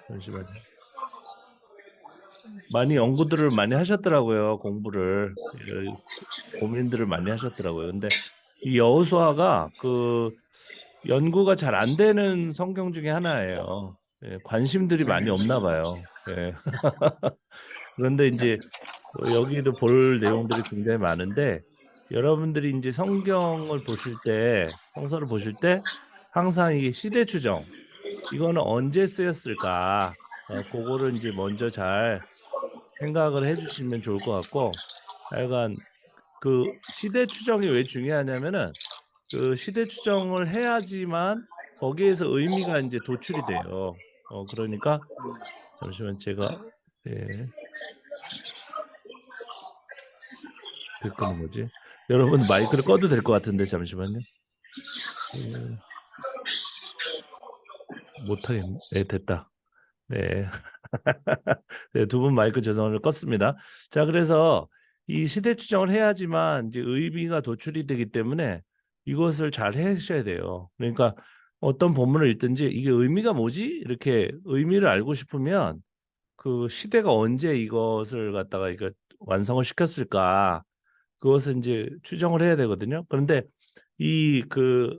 잠시만요. 많이 연구들을 많이 하셨더라고요. 공부를 고민들을 많이 하셨더라고요. 근데 이 여호수아가 그 연구가 잘 안 되는 성경 중에 하나예요. 예, 관심들이 많이 없나 봐요. 예. 그런데 이제 여기도 볼 내용들이 굉장히 많은데 여러분들이 이제 성경을 보실 때, 성서를 보실 때 항상 이 시대 추정 이거는 언제 쓰였을까? 그거를 이제 먼저 잘 생각을 해주시면 좋을 것 같고, 약간 그 시대 추정이 왜 중요하냐면은 그 시대 추정을 해야지만 거기에서 의미가 이제 도출이 돼요. 그러니까 잠시만 제가 예, 댓글은 뭐지? 여러분 마이크를 꺼도 될 것 같은데 잠시만요. 예, 못하겠네. 네, 됐다. 네. 네, 두 분 마이크 죄송합니다. 껐습니다. 자, 그래서 이 시대 추정을 해야지만 이제 의미가 도출이 되기 때문에 이것을 잘 하셔야 돼요. 그러니까 어떤 본문을 읽든지 이게 의미가 뭐지? 이렇게 의미를 알고 싶으면 그 시대가 언제 이것을 갖다가 이거 완성을 시켰을까? 그것을 이제 추정을 해야 되거든요. 그런데 이 그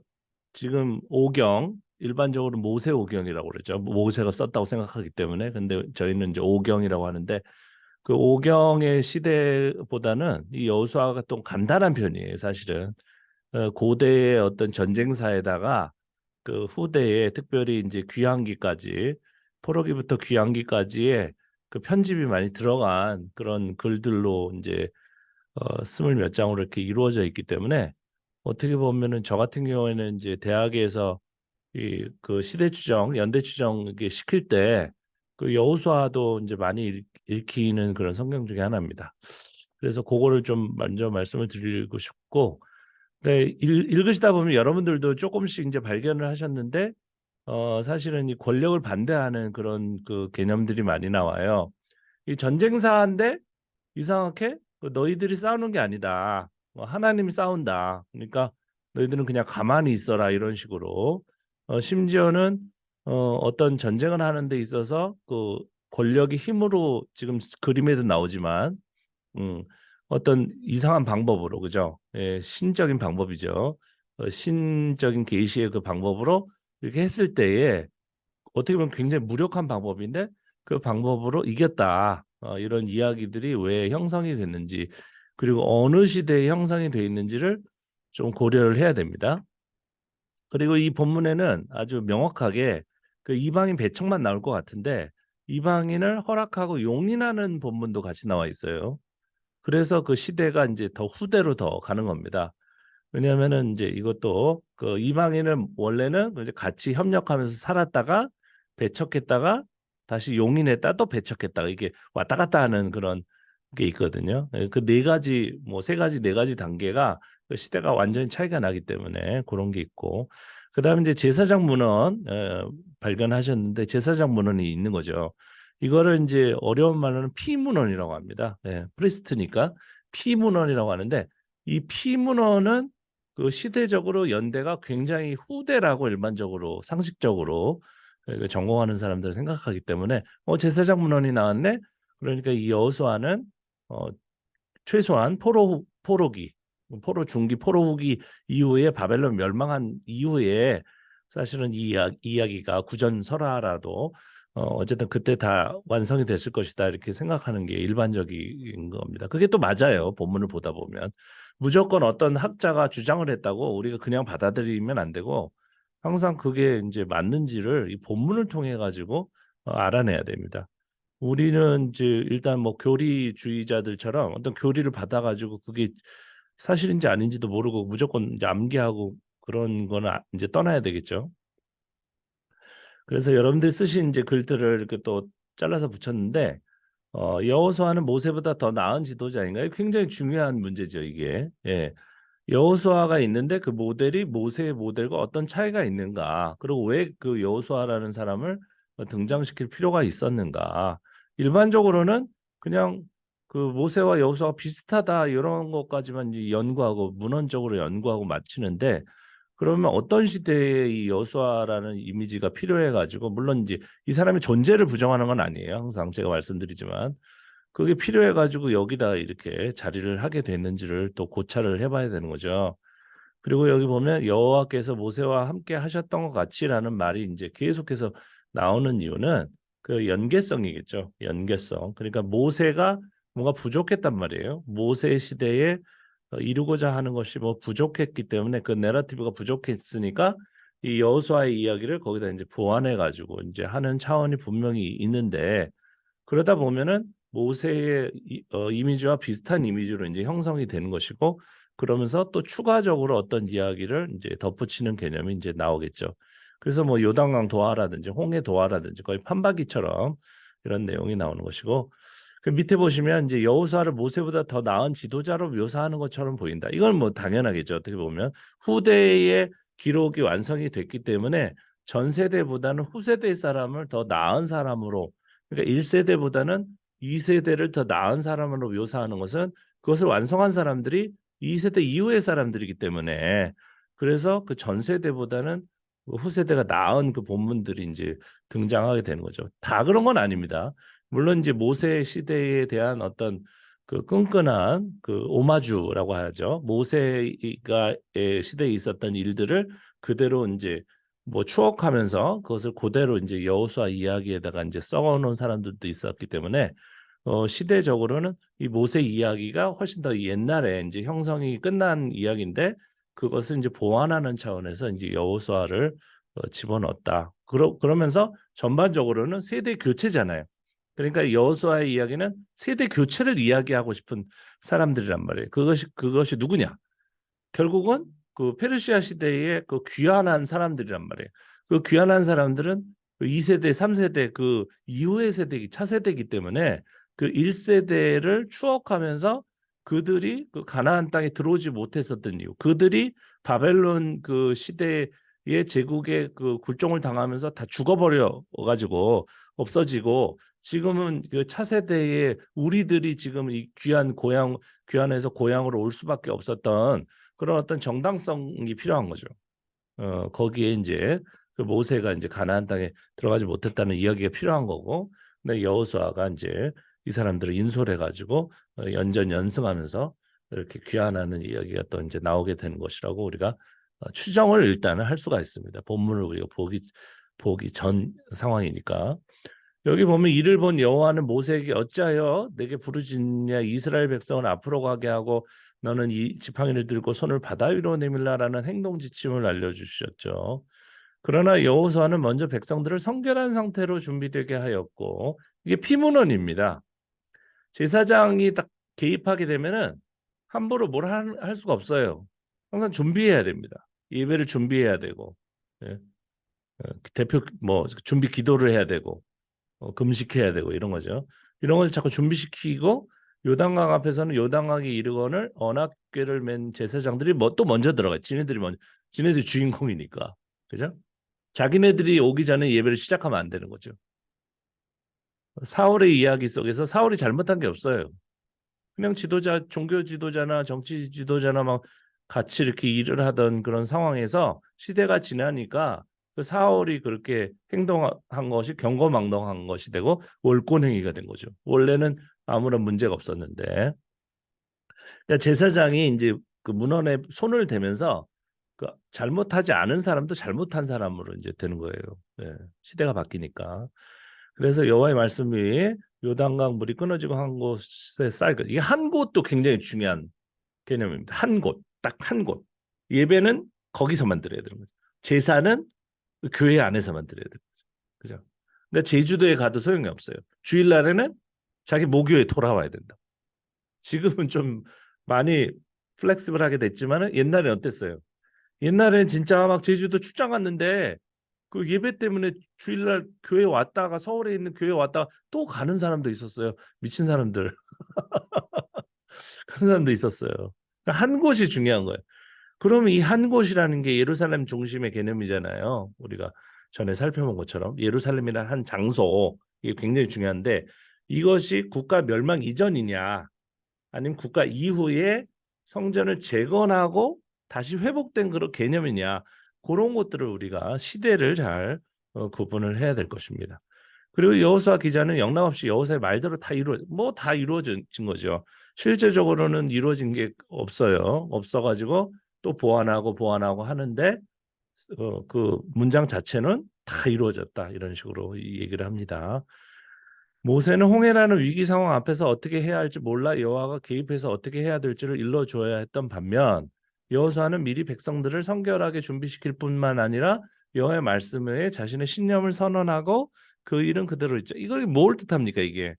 지금 오경 일반적으로 모세 오경이라고 그러죠. 모세가 썼다고 생각하기 때문에. 근데 저희는 이제 오경이라고 하는데 그 오경의 시대보다는 이 여호수아가 좀 간단한 편이에요, 사실은. 고대의 어떤 전쟁사에다가 그 후대에 특별히 이제 귀환기까지 포로기부터 귀환기까지의 그 편집이 많이 들어간 그런 글들로 이제 스물 몇 장으로 이렇게 이루어져 있기 때문에 어떻게 보면은 저 같은 경우에는 이제 대학에서 이 그 시대 추정, 연대 추정 이게 시킬 때 그 여호수아도 이제 많이 읽히는 그런 성경 중에 하나입니다. 그래서 그거를 좀 먼저 말씀을 드리고 싶고, 네, 읽으시다 보면 여러분들도 조금씩 이제 발견을 하셨는데, 사실은 이 권력을 반대하는 그런 그 개념들이 많이 나와요. 이 전쟁사인데 이상하게 그 너희들이 싸우는 게 아니다. 하나님이 싸운다. 그러니까 너희들은 그냥 가만히 있어라 이런 식으로. 심지어는 어떤 전쟁을 하는 데 있어서 그 권력이 힘으로 지금 그림에도 나오지만 음, 어떤 이상한 방법으로 그죠? 예, 신적인 방법이죠. 신적인 계시의 그 방법으로 이렇게 했을 때에 어떻게 보면 굉장히 무력한 방법인데 그 방법으로 이겼다. 이런 이야기들이 왜 형성이 됐는지 그리고 어느 시대에 형성이 되어 있는지를 좀 고려를 해야 됩니다. 그리고 이 본문에는 아주 명확하게 그 이방인 배척만 나올 것 같은데 이방인을 허락하고 용인하는 본문도 같이 나와 있어요. 그래서 그 시대가 이제 더 후대로 더 가는 겁니다. 왜냐하면은 이제 이것도 그 이방인을 원래는 이제 같이 협력하면서 살았다가 배척했다가 다시 용인했다 또 배척했다가 이게 왔다 갔다 하는 그런 게 있거든요. 그 네 가지 뭐 세 가지 네 가지 단계가 그 시대가 완전히 차이가 나기 때문에 그런 게 있고 그다음에 이제 제사장 문헌 발견하셨는데 제사장 문헌이 있는 거죠. 이거를 이제 어려운 말로는 피문헌이라고 합니다. 프리스트니까 피문헌이라고 하는데 이 피문헌은 그 시대적으로 연대가 굉장히 후대라고 일반적으로 상식적으로 전공하는 사람들 생각하기 때문에 제사장 문헌이 나왔네. 그러니까 이 여호수아는 어, 최소한 포로기, 포로 중기, 포로 후기 이후에 바벨론 멸망한 이후에 사실은 이야기가 구전설화라도 어쨌든 그때 다 완성이 됐을 것이다 이렇게 생각하는 게 일반적인 겁니다. 그게 또 맞아요. 본문을 보다 보면 무조건 어떤 학자가 주장을 했다고 우리가 그냥 받아들이면 안 되고 항상 그게 이제 맞는지를 이 본문을 통해 가지고 알아내야 됩니다. 우리는 이제 일단 뭐 교리주의자들처럼 어떤 교리를 받아가지고 그게 사실인지 아닌지도 모르고 무조건 이제 암기하고 그런 거는 이제 떠나야 되겠죠. 그래서 여러분들이 쓰신 이제 글들을 이렇게 또 잘라서 붙였는데 여호수아는 모세보다 더 나은 지도자인가요? 굉장히 중요한 문제죠, 이게. 예. 여호수아가 있는데 그 모델이 모세의 모델과 어떤 차이가 있는가? 그리고 왜 그 여호수아라는 사람을 등장시킬 필요가 있었는가? 일반적으로는 그냥 그 모세와 여호수아가 비슷하다 이런 것까지만 이제 연구하고 문헌적으로 연구하고 마치는데 그러면 어떤 시대에 이 여호수아라는 이미지가 필요해가지고 물론 이제 이 사람의 존재를 부정하는 건 아니에요. 항상 제가 말씀드리지만 그게 필요해가지고 여기다 이렇게 자리를 하게 됐는지를 또 고찰을 해봐야 되는 거죠. 그리고 여기 보면 여호와께서 모세와 함께 하셨던 것 같이라는 말이 이제 계속해서 나오는 이유는 그 연계성이겠죠. 연계성. 그러니까 모세가 뭔가 부족했단 말이에요. 모세 시대에 이루고자 하는 것이 뭐 부족했기 때문에 그 내러티브가 부족했으니까 이 여호수아의 이야기를 거기다 이제 보완해 가지고 이제 하는 차원이 분명히 있는데 그러다 보면은 모세의 이미지와 비슷한 이미지로 이제 형성이 되는 것이고 그러면서 또 추가적으로 어떤 이야기를 이제 덧붙이는 개념이 이제 나오겠죠. 그래서 뭐 요단강 도하라든지 홍해 도하라든지 거의 판박이처럼 이런 내용이 나오는 것이고 그 밑에 보시면 이제 여호수아를 모세보다 더 나은 지도자로 묘사하는 것처럼 보인다. 이건 뭐 당연하겠죠. 어떻게 보면 후대의 기록이 완성이 됐기 때문에 전 세대보다는 후세대 사람을 더 나은 사람으로 그러니까 1세대보다는 2세대를 더 나은 사람으로 묘사하는 것은 그것을 완성한 사람들이 2세대 이후의 사람들이기 때문에 그래서 그 전 세대보다는 그 후세대가 나은 그 본문들이 이제 등장하게 되는 거죠. 다 그런 건 아닙니다. 물론 이제 모세 시대에 대한 어떤 그 끈끈한 그 오마주라고 하죠. 모세가 시대에 있었던 일들을 그대로 이제 뭐 추억하면서 그것을 그대로 이제 여호수아 이야기에다가 이제 써놓은 사람들도 있었기 때문에 시대적으로는 이 모세 이야기가 훨씬 더 옛날에 이제 형성이 끝난 이야기인데 그것을 이제 보완하는 차원에서 이제 여호수아를 집어넣었다. 그러면서 전반적으로는 세대 교체잖아요. 그러니까 여호수아의 이야기는 세대 교체를 이야기하고 싶은 사람들이란 말이에요. 그것이 누구냐? 결국은 그 페르시아 시대의 그 귀환한 사람들이란 말이에요. 그 귀환한 사람들은 그 2세대, 3세대 그 이후의 세대기 차세대이기 때문에 그 1세대를 추억하면서 그들이 그 가나안 땅에 들어오지 못했었던 이유, 그들이 바벨론 그 시대의 제국의 그 굴종을 당하면서 다 죽어버려 가지고 없어지고 지금은 그 차세대의 우리들이 지금 이 귀환해서 고향으로 올 수밖에 없었던 그런 어떤 정당성이 필요한 거죠. 거기에 이제 그 모세가 이제 가나안 땅에 들어가지 못했다는 이야기가 필요한 거고, 근데 여호수아가 이제 이 사람들을 인솔해 가지고 연전 연승하면서 이렇게 귀환하는 이야기가 또 이제 나오게 되는 것이라고 우리가 추정을 일단은 할 수가 있습니다. 본문을 우리가 보기 전 상황이니까. 여기 보면 이를 본 여호와는 모세에게 어찌하여 내게 부르짖냐 이스라엘 백성을 앞으로 가게 하고 너는 이 지팡이를 들고 손을 바다 위로 내밀라라는 행동 지침을 알려주셨죠. 그러나 여호수아는 먼저 백성들을 성결한 상태로 준비되게 하였고 이게 피문헌입니다. 제사장이 딱 개입하게 되면은 함부로 뭘 할 수가 없어요. 항상 준비해야 됩니다. 예배를 준비해야 되고 예. 대표 뭐 준비 기도를 해야 되고 금식해야 되고 이런 거죠. 이런 걸 자꾸 준비시키고 요단강 앞에서는 요단강에 이르거늘 언약궤를 맨 제사장들이 뭐 또 먼저 들어가요. 지네들이 주인공이니까. 그죠? 자기네들이 오기 전에 예배를 시작하면 안 되는 거죠. 사울의 이야기 속에서 사울이 잘못한 게 없어요. 그냥 종교 지도자나 정치 지도자나 막 같이 이렇게 일을 하던 그런 상황에서 시대가 지나니까 그 사울이 그렇게 행동한 것이 경거망동한 것이 되고 월권행위가 된 거죠. 원래는 아무런 문제가 없었는데 그러니까 제사장이 이제 그 문헌에 손을 대면서 그 잘못하지 않은 사람도 잘못한 사람으로 이제 되는 거예요. 네, 시대가 바뀌니까. 그래서 여호와의 말씀이 요단강 물이 끊어지고 한 곳에 쌓일 것. 이게 한 곳도 굉장히 중요한 개념입니다. 한 곳, 딱 한 곳. 예배는 거기서만 드려야 되는 거죠. 제사는 교회 안에서만 드려야 되는 거죠. 그죠? 그러니까 제주도에 가도 소용이 없어요. 주일날에는 자기 모교에 돌아와야 된다. 지금은 좀 많이 플렉시블하게 됐지만은 옛날에 어땠어요? 옛날에는 진짜 막 제주도 출장 갔는데 그 예배 때문에 주일날 교회 왔다가 서울에 있는 교회 왔다가 또 가는 사람도 있었어요. 미친 사람들. 그런 사람도 있었어요. 그러니까 한 곳이 중요한 거예요. 그러면 이 한 곳이라는 게 예루살렘 중심의 개념이잖아요. 우리가 전에 살펴본 것처럼 예루살렘이라는 한 장소 이게 굉장히 중요한데 이것이 국가 멸망 이전이냐 아니면 국가 이후에 성전을 재건하고 다시 회복된 그런 개념이냐, 그런 것들을 우리가 시대를 잘 구분을 해야 될 것입니다. 그리고 여호수아 기자는 영락없이 여호수아의 말대로 다 이루어진 거죠. 실제적으로는 이루어진 게 없어요. 없어가지고 또 보완하고 하는데 그 문장 자체는 다 이루어졌다, 이런 식으로 이 얘기를 합니다. 모세는 홍해라는 위기 상황 앞에서 어떻게 해야 할지 몰라 여호와가 개입해서 어떻게 해야 될지를 일러줘야 했던 반면, 여호수아는 미리 백성들을 성결하게 준비시킬 뿐만 아니라 여호와의 말씀에 자신의 신념을 선언하고 그 일은 그대로 있죠. 이걸 뭘 뜻합니까, 이게?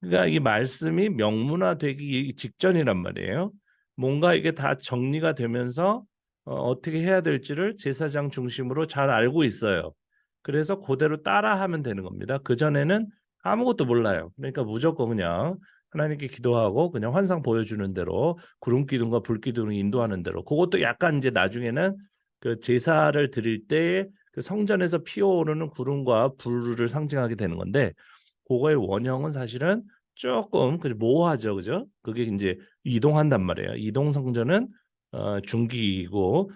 그러니까 이 말씀이 명문화되기 직전이란 말이에요. 뭔가 이게 다 정리가 되면서 어떻게 해야 될지를 제사장 중심으로 잘 알고 있어요. 그래서 그대로 따라하면 되는 겁니다. 그전에는 아무것도 몰라요. 그러니까 무조건 그냥 하나님께 기도하고 그냥 환상 보여주는 대로 구름 기둥과 불 기둥을 인도하는 대로, 그것도 약간 이제 나중에는 그 제사를 드릴 때 그 성전에서 피어오르는 구름과 불을 상징하게 되는 건데, 그거의 원형은 사실은 조금 모호하죠, 그죠? 그게 이제 이동한단 말이에요. 이동 성전은 중기이고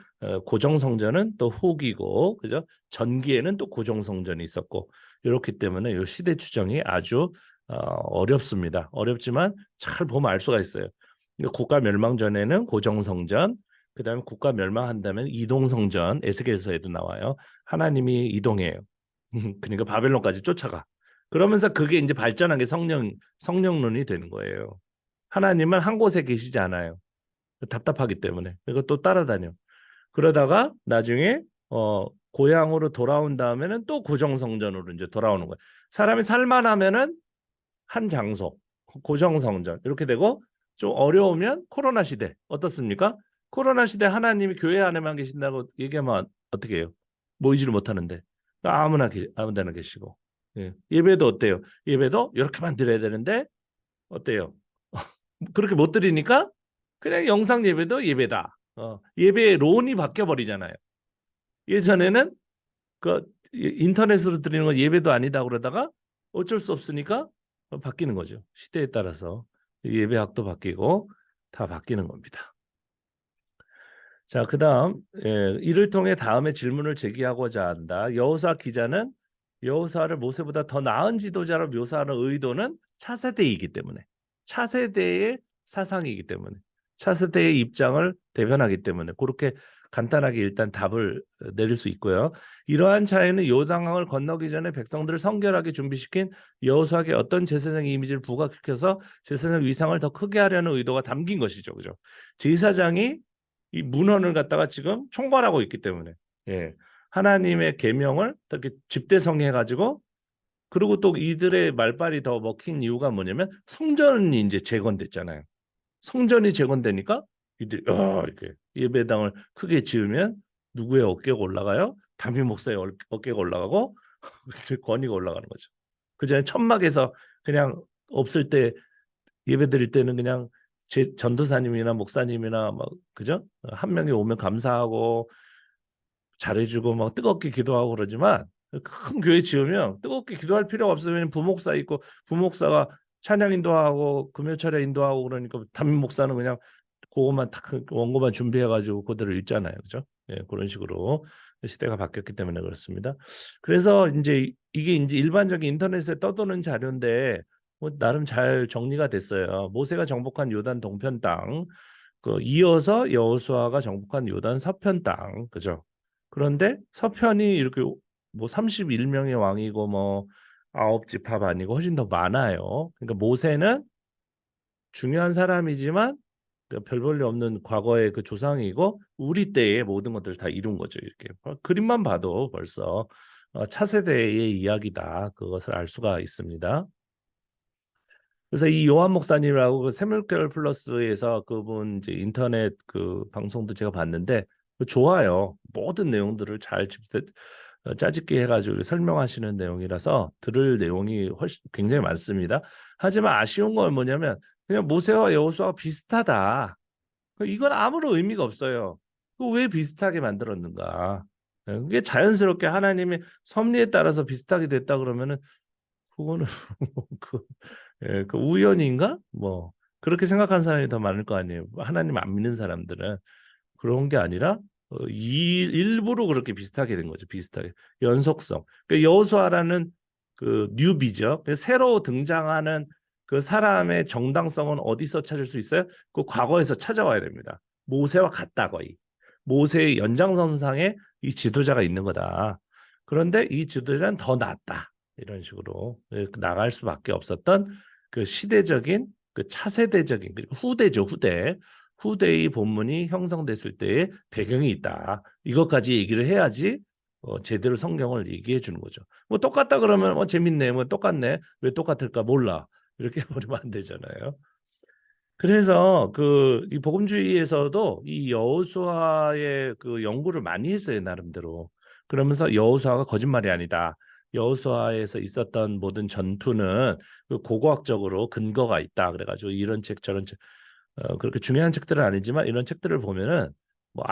고정 성전은 또 후기고, 그죠? 전기에는 또 고정 성전이 있었고, 이렇기 때문에 이 시대 추정이 아주 어렵습니다. 어렵지만 잘 보면 알 수가 있어요. 그러니까 국가 멸망 전에는 고정 성전, 그다음에 국가 멸망한다면 이동 성전, 에스겔서에도 나와요. 하나님이 이동해요. 그러니까 바벨론까지 쫓아가. 그러면서 그게 이제 발전한 게 성령론이 되는 거예요. 하나님은 한 곳에 계시지 않아요. 답답하기 때문에. 그리고 또 따라다녀. 그러다가 나중에 고향으로 돌아온 다음에는 또 고정성전으로 이제 돌아오는 거예요. 사람이 살만하면은 한 장소, 고정성전 이렇게 되고, 좀 어려우면 코로나 시대 어떻습니까? 코로나 시대 하나님이 교회 안에만 계신다고 얘기하면 어떻게 해요? 모이지를 못하는데 아무 데나 계시고. 예. 예배도 어때요? 예배도 이렇게만 드려야 되는데 어때요? 그렇게 못 드리니까 그냥 영상 예배도 예배다. 예배의 론이 바뀌어 버리잖아요. 예전에는 그 인터넷으로 드리는 건 예배도 아니다 그러다가 어쩔 수 없으니까 바뀌는 거죠. 시대에 따라서 예배학도 바뀌고 다 바뀌는 겁니다. 자, 그다음 이를 통해 다음에 질문을 제기하고자 한다. 여호수아 기자는 여호수아를 모세보다 더 나은 지도자로 묘사하는 의도는 차세대이기 때문에, 차세대의 사상이기 때문에, 차세대의 입장을 대변하기 때문에 그렇게 간단하게 일단 답을 내릴 수 있고요. 이러한 차이는 요단강을 건너기 전에 백성들을 성결하게 준비시킨 여호수아에게 어떤 제사장 이미지를 부각시켜서 제사장 위상을 더 크게 하려는 의도가 담긴 것이죠, 그죠? 제사장이 이 문헌을 갖다가 지금 총괄하고 있기 때문에, 예, 하나님의 계명을 이렇게 집대성해 가지고, 그리고 또 이들의 말빨이 더 먹힌 이유가 뭐냐면 성전이 이제 재건됐잖아요. 성전이 재건되니까 이들이 이렇게 예배당을 크게 지으면 누구의 어깨가 올라가요? 담임 목사의 어깨가 올라가고 권위가 올라가는 거죠. 그전에 천막에서 그냥 없을 때 예배 드릴 때는 그냥 제 전도사님이나 목사님이나 막, 그죠? 한 명이 오면 감사하고 잘해주고 막 뜨겁게 기도하고 그러지만, 큰 교회 지으면 뜨겁게 기도할 필요가 없어요. 왜냐면 부목사 있고 부목사가 찬양 인도하고 금요 차례 인도하고 그러니까 담임 목사는 그냥 그것만 딱 원고만 준비해가지고 그대로 읽잖아요, 그죠? 예, 그런 식으로 시대가 바뀌었기 때문에 그렇습니다. 그래서 이제 이게 이제 일반적인 인터넷에 떠도는 자료인데 뭐 나름 잘 정리가 됐어요. 모세가 정복한 요단 동편 땅, 그 이어서 여호수아가 정복한 요단 서편 땅, 그죠? 그런데 서편이 이렇게 뭐 31명의 왕이고 뭐 9지파 아니고 훨씬 더 많아요. 그러니까 모세는 중요한 사람이지만 별 볼 일 없는 과거의 그 조상이고 우리 때의 모든 것들을 다 이룬 거죠. 이렇게 그림만 봐도 벌써 차세대의 이야기다, 그것을 알 수가 있습니다. 그래서 이 요한 목사님이라고 그 세물결 플러스에서 그분 이제 인터넷 그 방송도 제가 봤는데 좋아요. 모든 내용들을 잘 짜집기 해가지고 설명하시는 내용이라서 들을 내용이 훨씬 굉장히 많습니다. 하지만 아쉬운 건 뭐냐면 그냥 모세와 여호수아가 비슷하다. 이건 아무런 의미가 없어요. 왜 비슷하게 만들었는가? 그게 자연스럽게 하나님의 섭리에 따라서 비슷하게 됐다 그러면은 그거는 그, 그 우연인가? 뭐 그렇게 생각하는 사람이 더 많을 거 아니에요. 하나님 안 믿는 사람들은. 그런 게 아니라 일부러 그렇게 비슷하게 된 거죠. 비슷하게 연속성. 그 여호수아라는 그 뉴비죠. 그 새로 등장하는 그 사람의 정당성은 어디서 찾을 수 있어요? 그 과거에서 찾아와야 됩니다. 모세와 같다 거의. 모세의 연장선상에 이 지도자가 있는 거다. 그런데 이 지도자는 더 낫다. 이런 식으로 나갈 수밖에 없었던 그 시대적인 그 차세대적인 그리고 후대죠, 후대. 후대의 본문이 형성됐을 때의 배경이 있다. 이것까지 얘기를 해야지 제대로 성경을 얘기해 주는 거죠. 뭐 똑같다 그러면 재밌네, 뭐 똑같네, 왜 똑같을까 몰라 이렇게 해버리면 안 되잖아요. 그래서 그 이 복음주의에서도 이 여호수아의 그 연구를 많이 했어요 나름대로. 그러면서 여호수아가 거짓말이 아니다. 여호수아에서 있었던 모든 전투는 그 고고학적으로 근거가 있다. 그래가지고 이런 책 저런 책 그렇게 중요한 책들은 아니지만 이런 책들을 보면은 뭐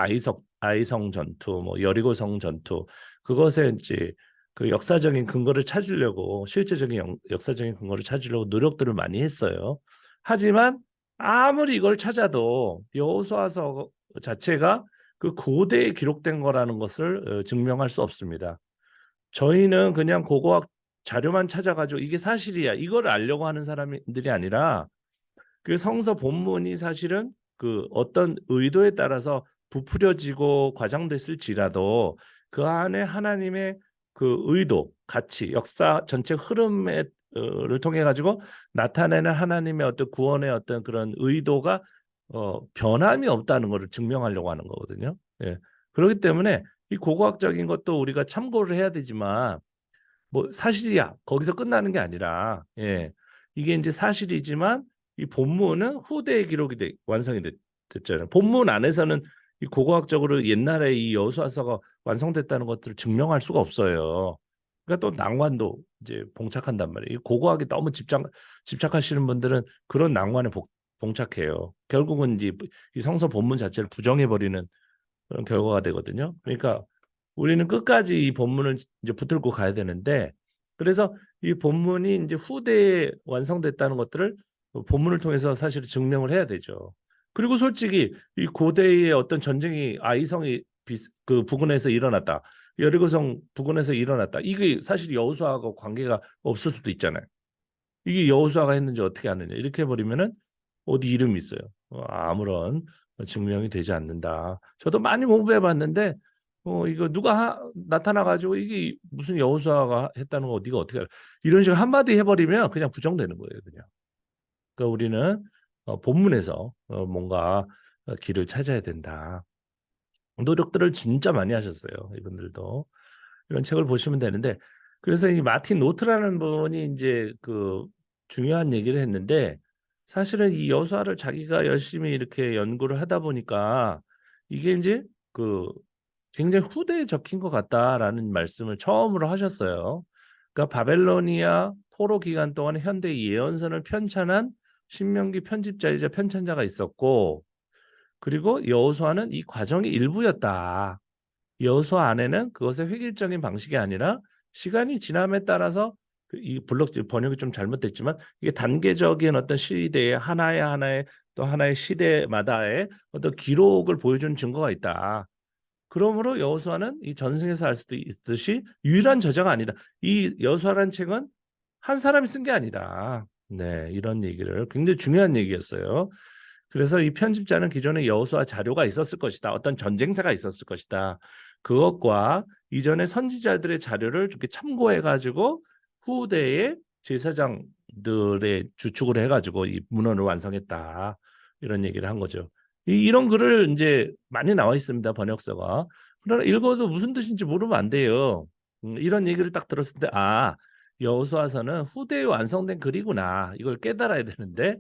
아이성 전투, 뭐 여리고성 전투 그것에 이제 그 역사적인 근거를 찾으려고 실제적인 역사적인 근거를 찾으려고 노력들을 많이 했어요. 하지만 아무리 이걸 찾아도 여호수아서 자체가 그 고대에 기록된 거라는 것을 증명할 수 없습니다. 저희는 그냥 고고학 자료만 찾아가지고 이게 사실이야 이걸 알려고 하는 사람들이 아니라 그 성서 본문이 사실은 그 어떤 의도에 따라서 부풀려지고 과장됐을지라도 그 안에 하나님의 그 의도, 가치, 역사 전체 흐름을 통해 가지고 나타내는 하나님의 어떤 구원의 어떤 그런 의도가 변함이 없다는 것을 증명하려고 하는 거거든요. 예. 그렇기 때문에 이 고고학적인 것도 우리가 참고를 해야 되지만 뭐 사실이야 거기서 끝나는 게 아니라 예. 이게 이제 사실이지만 이 본문은 후대에 기록이 완성이 됐잖아요. 본문 안에서는 이 고고학적으로 옛날에 이 여호수아서가 완성됐다는 것들을 증명할 수가 없어요. 그러니까 또 낭만도 이제 봉착한단 말이에요. 이 고고학에 너무 집착하시는 분들은 그런 낭만에 봉착해요. 결국은 이제 이 성서 본문 자체를 부정해 버리는 그런 결과가 되거든요. 그러니까 우리는 끝까지 이 본문을 이제 붙들고 가야 되는데 그래서 이 본문이 이제 후대에 완성됐다는 것들을 본문을 통해서 사실 증명을 해야 되죠. 그리고 솔직히 이 고대의 어떤 전쟁이 아이성이 그 부근에서 일어났다. 여리고성 부근에서 일어났다. 이게 사실 여호수아하고 관계가 없을 수도 있잖아요. 이게 여호수아가 했는지 어떻게 아느냐. 이렇게 해버리면은 어디 이름이 있어요. 아무런 증명이 되지 않는다. 저도 많이 공부해 봤는데 이거 누가 나타나 가지고 이게 무슨 여호수아가 했다는 거 네가 어떻게 알아? 이런 식으로 한마디 해버리면 그냥 부정되는 거예요, 그냥. 그러니까 우리는 본문에서 뭔가 길을 찾아야 된다. 노력들을 진짜 많이 하셨어요, 이분들도. 이런 책을 보시면 되는데 그래서 이 마틴 노트라는 분이 이제 그 중요한 얘기를 했는데 사실은 이 여수아를 자기가 열심히 이렇게 연구를 하다 보니까 이게 이제 그 굉장히 후대에 적힌 것 같다라는 말씀을 처음으로 하셨어요. 그러니까 바벨로니아 포로 기간 동안 현대 예언선을 편찬한 신명기 편집자이자 편찬자가 있었고 그리고 여호수아는 이 과정의 일부였다. 여호수아 안에는 그것의 획일적인 방식이 아니라 시간이 지남에 따라서 이 블록 번역이 좀 잘못됐지만 이게 단계적인 어떤 시대의 하나의 또 하나의 시대마다의 어떤 기록을 보여주는 증거가 있다. 그러므로 여호수아는 이 전승에서 알 수도 있듯이 유일한 저자가 아니다. 이 여호수아라는 책은 한 사람이 쓴 게 아니다. 네, 이런 얘기를 굉장히 중요한 얘기였어요. 그래서 이 편집자는 기존에 여호수아 자료가 있었을 것이다. 어떤 전쟁사가 있었을 것이다. 그것과 이전의 선지자들의 자료를 이렇게 참고해 가지고 후대의 제사장들의 주축을 해 가지고 이 문헌을 완성했다. 이런 얘기를 한 거죠. 이런 글을 이제 많이 나와 있습니다. 번역서가. 그러나 읽어도 무슨 뜻인지 모르면 안 돼요. 이런 얘기를 딱 들었을 때 여호수아서는 후대에 완성된 글이구나. 이걸 깨달아야 되는데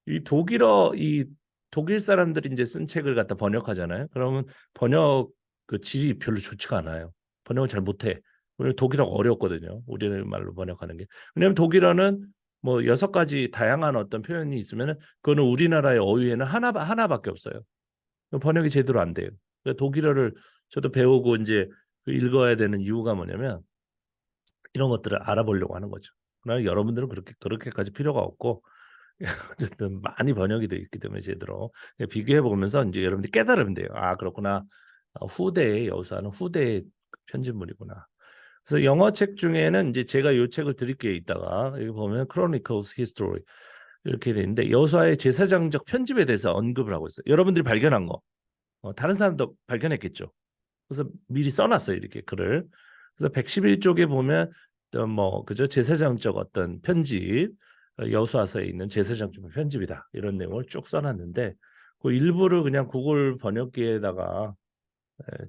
이 독일 사람들이 이제 쓴 책을 갖다 번역하잖아요. 그러면 번역 그 질이 별로 좋지가 않아요. 번역을 잘 못해. 왜냐면 독일어가 어렵거든요. 우리말로 번역하는 게. 왜냐하면 독일어는 뭐 6가지 다양한 어떤 표현이 있으면은 그거는 우리나라의 어휘에는 하나밖에 없어요. 번역이 제대로 안 돼요. 그러니까 독일어를 저도 배우고 이제 그 읽어야 되는 이유가 뭐냐면 이런 것들을 알아보려고 하는 거죠. 그러나 여러분들은 그렇게까지 필요가 없고 어쨌든 많이 번역이 되어 있기 때문에 제대로 비교해 보면서 이제 여러분들이 깨달으면 돼요. 아, 그렇구나. 후대의 여수와는 후대의 편집물이구나. 그래서 영어 책 중에는 이제 제가 이 책을 드릴게요. 이따가 여기 보면 Chronicles History 이렇게 돼 있는데 여수와의 제사장적 편집에 대해서 언급을 하고 있어요. 여러분들이 발견한 거 다른 사람도 발견했겠죠. 그래서 미리 써놨어요. 이렇게 글을. 그래서 111쪽에 보면 뭐 그죠 제사장적 어떤 편집 여수와서에 있는 제사장적 편집이다 이런 내용을 쭉 써놨는데 그 일부를 그냥 구글 번역기에다가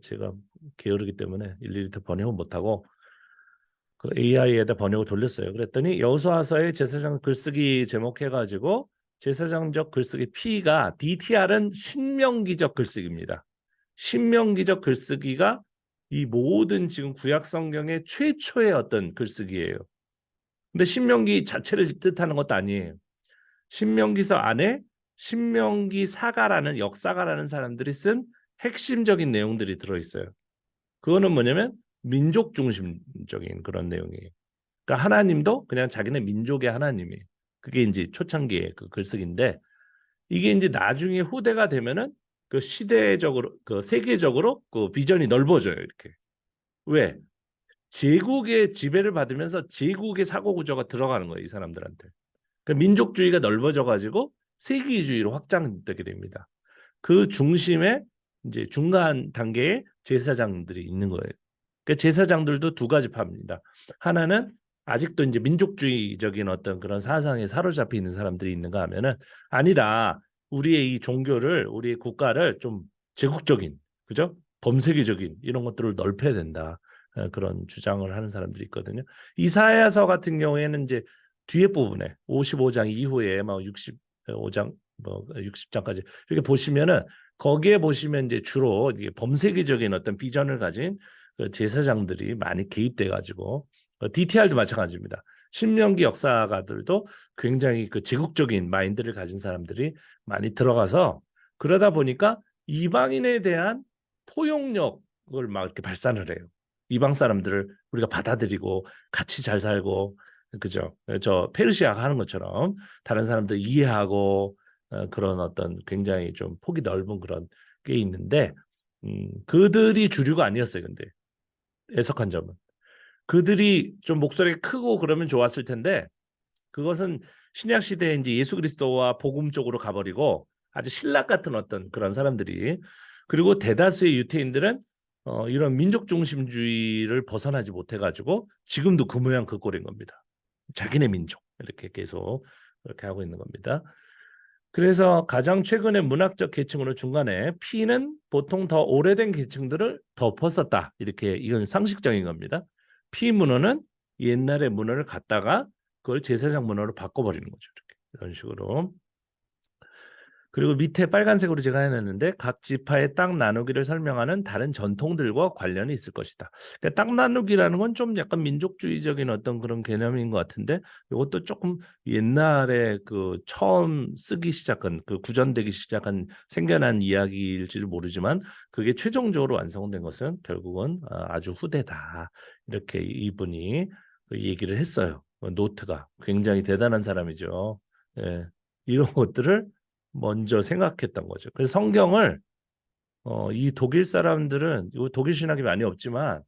제가 게으르기 때문에 일일이 다 번역을 못하고 그 AI에다 번역을 돌렸어요. 그랬더니 여호수아서의 제사장 글쓰기 제목해가지고 제사장적 글쓰기 P가 DTR은 신명기적 글쓰기입니다. 신명기적 글쓰기가 이 모든 지금 구약 성경의 최초의 어떤 글쓰기예요. 근데 신명기 자체를 뜻하는 것도 아니에요. 신명기서 안에 신명기 사가라는 역사가라는 사람들이 쓴 핵심적인 내용들이 들어있어요. 그거는 뭐냐면 민족 중심적인 그런 내용이에요. 그러니까 하나님도 그냥 자기네 민족의 하나님이에요. 그게 이제 초창기의 그 글쓰기인데 이게 이제 나중에 후대가 되면은 그 시대적으로 그 세계적으로 그 비전이 넓어져요. 이렇게. 왜? 제국의 지배를 받으면서 제국의 사고 구조가 들어가는 거예요. 이 사람들한테. 그러니까 민족주의가 넓어져 가지고 세계주의로 확장되게 됩니다. 그 중심에 이제 중간 단계에 제사장들이 있는 거예요. 그 제사장들도 두 가지 파입니다. 하나는 아직도 이제 민족주의적인 어떤 그런 사상에 사로잡혀 있는 사람들이 있는가 하면은 아니다. 우리의 이 종교를 우리의 국가를 좀 제국적인 그죠? 범세계적인 이런 것들을 넓혀야 된다. 그런 주장을 하는 사람들이 있거든요. 이사야서 같은 경우에는 이제 뒤에 부분에 55장 이후에 막 65장 뭐 60장까지 이렇게 보시면은 거기에 보시면 이제 주로 이게 범세계적인 어떤 비전을 가진 그 제사장들이 많이 개입돼 가지고 DTR도 마찬가지입니다. 신명기 역사가들도 굉장히 그 제국적인 마인드를 가진 사람들이 많이 들어가서 그러다 보니까 이방인에 대한 포용력을 막 이렇게 발산을 해요. 이방 사람들을 우리가 받아들이고 같이 잘 살고 그죠? 저 페르시아가 하는 것처럼 다른 사람들 이해하고 그런 어떤 굉장히 좀 폭이 넓은 그런 게 있는데 그들이 주류가 아니었어요. 근데 해석한 점은 그들이 좀 목소리가 크고 그러면 좋았을 텐데 그것은 신약 시대에 이제 예수 그리스도와 복음 쪽으로 가버리고 아주 신락 같은 어떤 그런 사람들이 그리고 대다수의 유태인들은 이런 민족 중심주의를 벗어나지 못해가지고 지금도 그 모양 그 꼴인 겁니다. 자기네 민족 이렇게 계속 그렇게 하고 있는 겁니다. 그래서 가장 최근의 문학적 계층으로 중간에 P는 보통 더 오래된 계층들을 덮었었다. 이렇게 이건 상식적인 겁니다. P 문헌은 옛날의 문헌을 갖다가 그걸 제사장 문헌으로 바꿔버리는 거죠. 이렇게. 이런 식으로. 그리고 밑에 빨간색으로 제가 해놨는데 각 지파의 땅 나누기를 설명하는 다른 전통들과 관련이 있을 것이다. 그러니까 땅 나누기라는 건 좀 약간 민족주의적인 어떤 그런 개념인 것 같은데 이것도 조금 옛날에 그 처음 쓰기 시작한 그 구전되기 시작한 생겨난 이야기일지도 모르지만 그게 최종적으로 완성된 것은 결국은 아주 후대다. 이렇게 이분이 그 얘기를 했어요. 노트가 굉장히 대단한 사람이죠. 예, 이런 것들을 먼저 생각했던 거죠. 그래서 성경을 이 독일 사람들은 독일 신학이 많이 없지만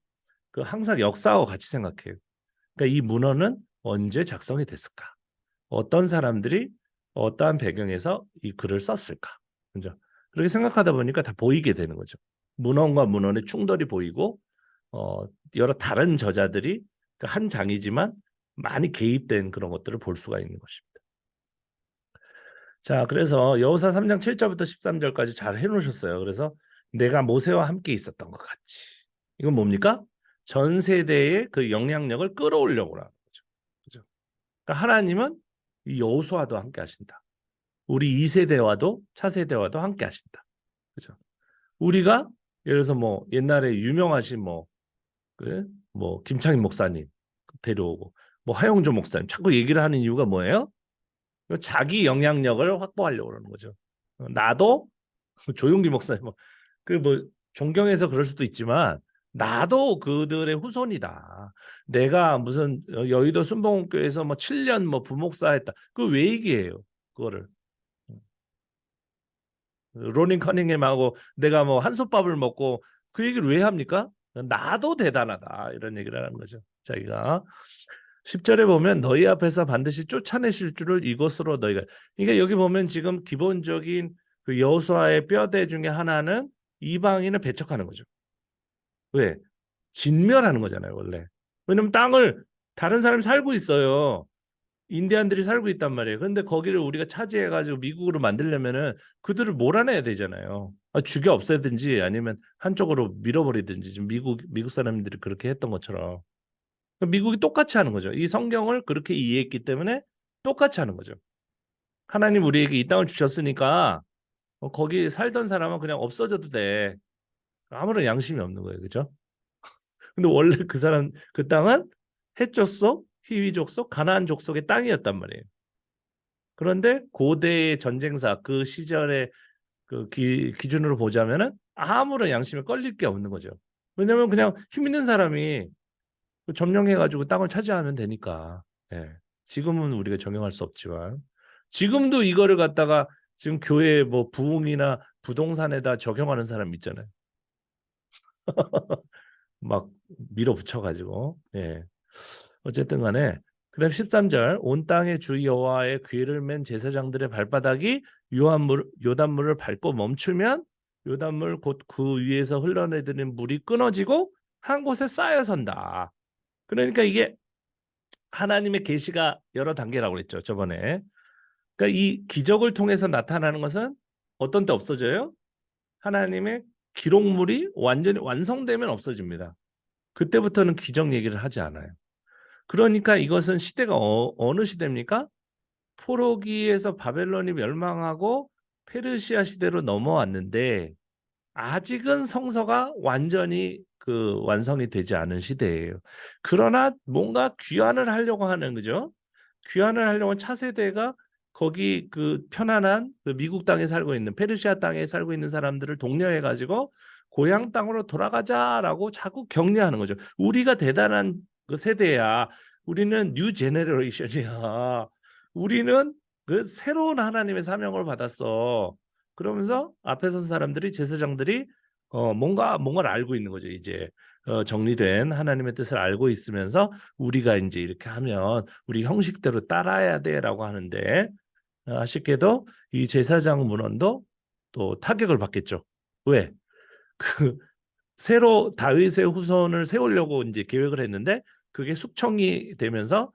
그 항상 역사하고 같이 생각해요. 그러니까 이 문헌은 언제 작성이 됐을까? 어떤 사람들이 어떠한 배경에서 이 글을 썼을까? 그죠? 그렇게 생각하다 보니까 다 보이게 되는 거죠. 문헌과 문헌의 충돌이 보이고 여러 다른 저자들이 한 장이지만 많이 개입된 그런 것들을 볼 수가 있는 것입니다. 자, 그래서 여호사 3장 7절부터 13절까지 잘 해놓으셨어요. 그래서 내가 모세와 함께 있었던 것 같이. 이건 뭡니까? 전 세대의 그 영향력을 끌어올려고 하는 거죠. 그죠? 그러니까 하나님은 이 여호수아도 함께 하신다. 우리 2세대와도 차세대와도 함께 하신다. 그죠? 우리가 예를 들어서 뭐 옛날에 유명하신 뭐 김창인 목사님 데려오고 뭐 하용조 목사님 자꾸 얘기를 하는 이유가 뭐예요? 자기 영향력을 확보하려고 그러는 거죠. 나도 조용기 목사님 그 존경해서 그럴 수도 있지만 나도 그들의 후손이다. 내가 무슨 여의도 순복음교회에서 뭐 7년 뭐 부목사 했다. 그 왜 얘기해요? 그거를. 로닌 커닝햄하고 내가 뭐 한솥밥을 먹고 그 얘기를 왜 합니까? 나도 대단하다 이런 얘기를 하는 거죠. 자기가 10절에 보면 너희 앞에서 반드시 쫓아내실 줄을 이것으로 너희가, 그러니까 여기 보면 지금 기본적인 그 여호수아의 뼈대 중에 하나는 이방인을 배척하는 거죠. 왜? 진멸하는 거잖아요, 원래. 왜냐면 땅을 다른 사람이 살고 있어요. 인디안들이 살고 있단 말이에요. 그런데 거기를 우리가 차지해가지고 미국으로 만들려면은 그들을 몰아내야 되잖아요. 죽여 없애든지 아니면 한쪽으로 밀어버리든지 지금 미국 사람들이 그렇게 했던 것처럼 미국이 똑같이 하는 거죠. 이 성경을 그렇게 이해했기 때문에 똑같이 하는 거죠. 하나님 우리에게 이 땅을 주셨으니까 거기 살던 사람은 그냥 없어져도 돼. 아무런 양심이 없는 거예요, 그죠? 근데 원래 그 사람 그 땅은 헷 족속, 히위 족속, 가나안 족속의 땅이었단 말이에요. 그런데 고대의 전쟁사 그 시절의 그 기준으로 보자면은 아무런 양심에 걸릴 게 없는 거죠. 왜냐하면 그냥 힘 있는 사람이 점령해가지고 땅을 차지하면 되니까. 예. 지금은 우리가 적용할 수 없지만 지금도 이거를 갖다가 지금 교회 뭐 부흥이나 부동산에다 적용하는 사람 있잖아요. 막 밀어붙여가지고. 예. 어쨌든 간에 그다음 13절 온 땅의 주 여호와의 괴를 맨 제사장들의 발바닥이 요단물을 밟고 멈추면 요단물 곧 그 위에서 흘러내리는 물이 끊어지고 한 곳에 쌓여 선다. 그러니까 이게 하나님의 계시가 여러 단계라고 그랬죠, 저번에. 그러니까 이 기적을 통해서 나타나는 것은 어떤 때 없어져요? 하나님의 기록물이 완전히 완성되면 없어집니다. 그때부터는 기적 얘기를 하지 않아요. 그러니까 이것은 시대가 어느 시대입니까? 포로기에서 바벨론이 멸망하고 페르시아 시대로 넘어왔는데 아직은 성서가 완전히 그 완성이 되지 않은 시대예요. 그러나 뭔가 귀환을 하려고 하는 거죠. 귀환을 하려고 차세대가 거기 그 편안한 그 미국 땅에 살고 있는 페르시아 땅에 살고 있는 사람들을 독려해 가지고 고향 땅으로 돌아가자라고 자꾸 격려하는 거죠. 우리가 대단한 그 세대야. 우리는 뉴 제네레이션이야. 우리는 그 새로운 하나님의 사명을 받았어. 그러면서 앞에 선 사람들이 제사장들이 뭔가를 알고 있는 거죠. 이제 정리된 하나님의 뜻을 알고 있으면서 우리가 이제 이렇게 하면 우리 형식대로 따라야 돼라고 하는데 아쉽게도 이 제사장 문헌도 또 타격을 받겠죠. 왜? 그 새로 다윗의 후손을 세우려고 이제 계획을 했는데 그게 숙청이 되면서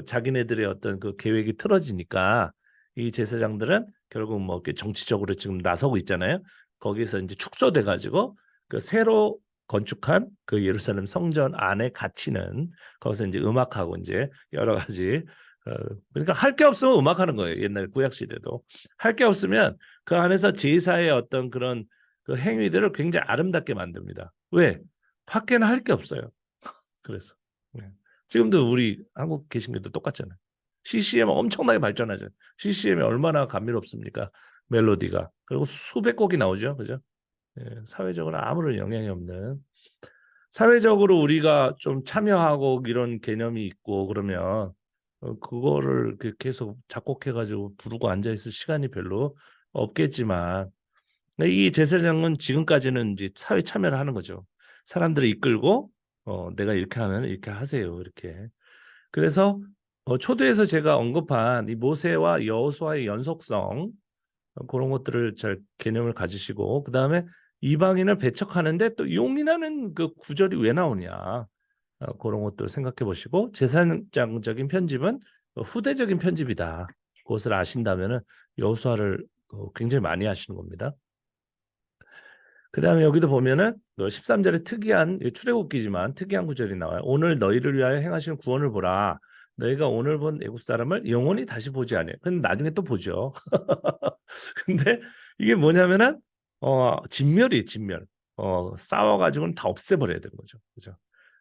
자기네들의 어떤 그 계획이 틀어지니까 이 제사장들은 결국 뭐 정치적으로 지금 나서고 있잖아요. 거기서 이제 축소돼 가지고 그 새로 건축한 그 예루살렘 성전 안에 갇히는 거기서 이제 음악하고 이제 여러 가지 어, 그러니까 할 게 없으면 음악하는 거예요. 옛날 구약 시대도 할 게 없으면 그 안에서 제사의 어떤 그런 그 행위들을 굉장히 아름답게 만듭니다. 왜? 밖에는 할 게 없어요. 그래서 네. 지금도 우리 한국 개신교도 똑같잖아요. CCM 엄청나게 발전하죠. CCM이 얼마나 감미롭습니까? 멜로디가. 그리고 수백 곡이 나오죠. 그죠? 예, 사회적으로 아무런 영향이 없는. 사회적으로 우리가 좀 참여하고 이런 개념이 있고 그러면 그거를 계속 작곡해가지고 부르고 앉아있을 시간이 별로 없겠지만 이 제사장은 지금까지는 이제 사회 참여를 하는 거죠. 사람들을 이끌고 내가 이렇게 하면 이렇게 하세요. 이렇게. 그래서 초대에서 제가 언급한 이 모세와 여호수아의 연속성 그런 것들을 잘 개념을 가지시고 그 다음에 이방인을 배척하는데 또 용인하는 그 구절이 왜 나오냐 그런 것도 생각해 보시고 제사장적인 편집은 후대적인 편집이다. 그것을 아신다면은 여호수아를 굉장히 많이 하시는 겁니다. 그 다음에 여기도 보면은 13절에 특이한 출애굽기지만 특이한 구절이 나와요. 오늘 너희를 위하여 행하시는 구원을 보라. 너희가 오늘 본 애굽 사람을 영원히 다시 보지 않아요. 근데 나중에 또 보죠. 근데 이게 뭐냐면은 진멸이에요, 진멸. 싸워가지고는 다 없애버려야 되는 거죠. 그죠?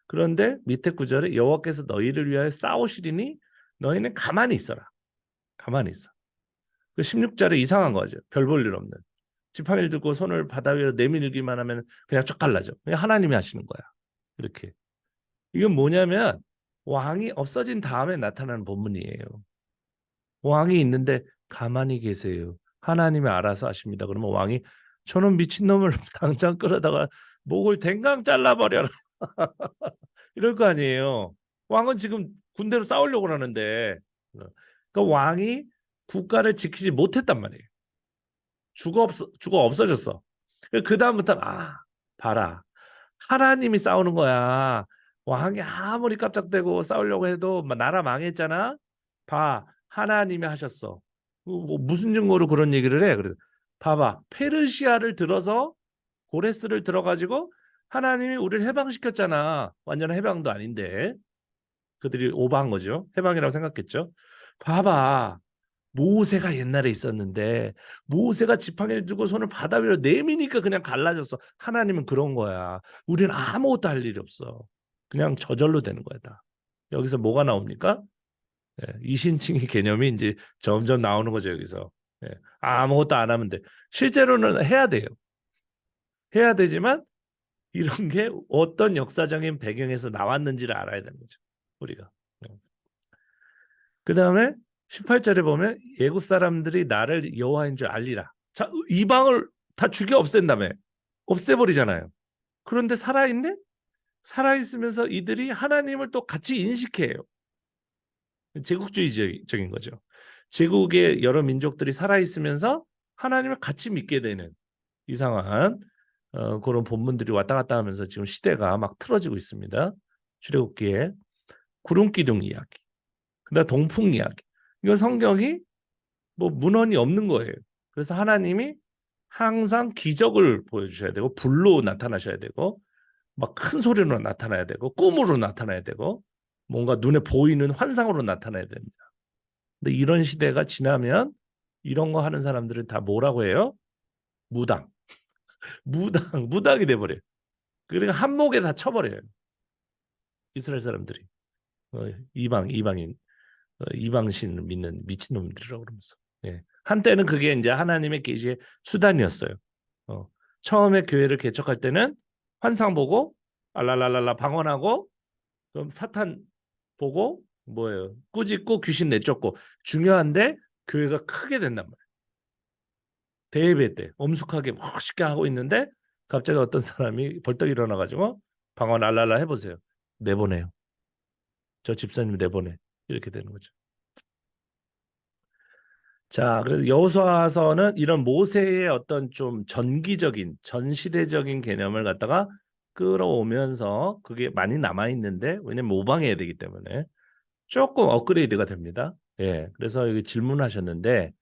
그런데 밑에 구절에 여호와께서 너희를 위하여 싸우시리니 너희는 가만히 있어라. 가만히 있어. 그 16절에 이상한 거죠. 별 볼 일 없는. 지팡이를 들고 손을 바다 위로 내밀기만 하면 그냥 쫙 갈라져. 그냥 하나님이 하시는 거야. 이렇게. 이건 뭐냐면 왕이 없어진 다음에 나타나는 본문이에요. 왕이 있는데 가만히 계세요. 하나님이 알아서 하십니다. 그러면 왕이 저놈 미친놈을 당장 끌어다가 목을 댕강 잘라버려라. 이럴 거 아니에요. 왕은 지금 군대로 싸우려고 하는데 그러니까 왕이 국가를 지키지 못했단 말이에요. 죽어 없어졌어. 그 다음부터는 봐라. 하나님이 싸우는 거야. 왕이 아무리 깜짝대고 싸우려고 해도 나라 망했잖아. 봐, 하나님이 하셨어. 뭐 무슨 증거로 그런 얘기를 해? 그래. 봐봐, 페르시아를 들어서 고레스를 들어가지고 하나님이 우리를 해방시켰잖아. 완전 해방도 아닌데 그들이 오버한 거죠. 해방이라고 생각했죠. 봐봐, 모세가 옛날에 있었는데 모세가 지팡이를 들고 손을 바다 위로 내미니까 그냥 갈라졌어. 하나님은 그런 거야. 우리는 아무것도 할 일이 없어. 그냥 저절로 되는 거야 다. 여기서 뭐가 나옵니까? 이신칭의 개념이 이제 점점 나오는 거죠 여기서. 아무것도 안 하면 돼. 실제로는 해야 돼요. 해야 되지만 이런 게 어떤 역사적인 배경에서 나왔는지를 알아야 되는 거죠. 우리가. 그 다음에 18절에 보면 예굽 사람들이 나를 여호와인 줄 알리라. 자, 이방을 다 죽여 없앤다며. 없애버리잖아요. 그런데 살아있네? 살아있으면서 이들이 하나님을 또 같이 인식해요. 제국주의적인 거죠. 제국의 여러 민족들이 살아있으면서 하나님을 같이 믿게 되는 이상한 그런 본문들이 왔다 갔다 하면서 지금 시대가 막 틀어지고 있습니다. 출애굽기에 구름기둥 이야기, 그다음 동풍 이야기. 이건 성경이 뭐 문헌이 없는 거예요. 그래서 하나님이 항상 기적을 보여주셔야 되고 불로 나타나셔야 되고 막 큰 소리로 나타나야 되고 꿈으로 나타나야 되고 뭔가 눈에 보이는 환상으로 나타나야 됩니다. 근데 이런 시대가 지나면 이런 거 하는 사람들은 다 뭐라고 해요? 무당. 무당이 돼버려요. 그러니까 한목에 다 쳐버려요. 이스라엘 사람들이. 이방인, 이방신을 믿는 미친놈들이라고 그러면서. 한때는 그게 이제 하나님의 계시의 수단이었어요. 처음에 교회를 개척할 때는 환상 보고 알랄랄랄라 방언하고 그럼 사탄 보고 뭐예요? 꾸짖고 귀신 내쫓고 중요한데 교회가 크게 된단 말이에요. 대예배 때 엄숙하게 멋있게 하고 있는데 갑자기 어떤 사람이 벌떡 일어나가지고 방언 알랄라 해보세요. 내보내요. 저 집사님 내보내. 이렇게 되는 거죠. 자, 그래서 여호수아서는 이런 모세의 어떤 좀 전기적인 전시대적인 개념을 갖다가 끌어오면서 그게 많이 남아 있는데 왜냐면 모방해야 되기 때문에 조금 업그레이드가 됩니다. 그래서 여기 질문하셨는데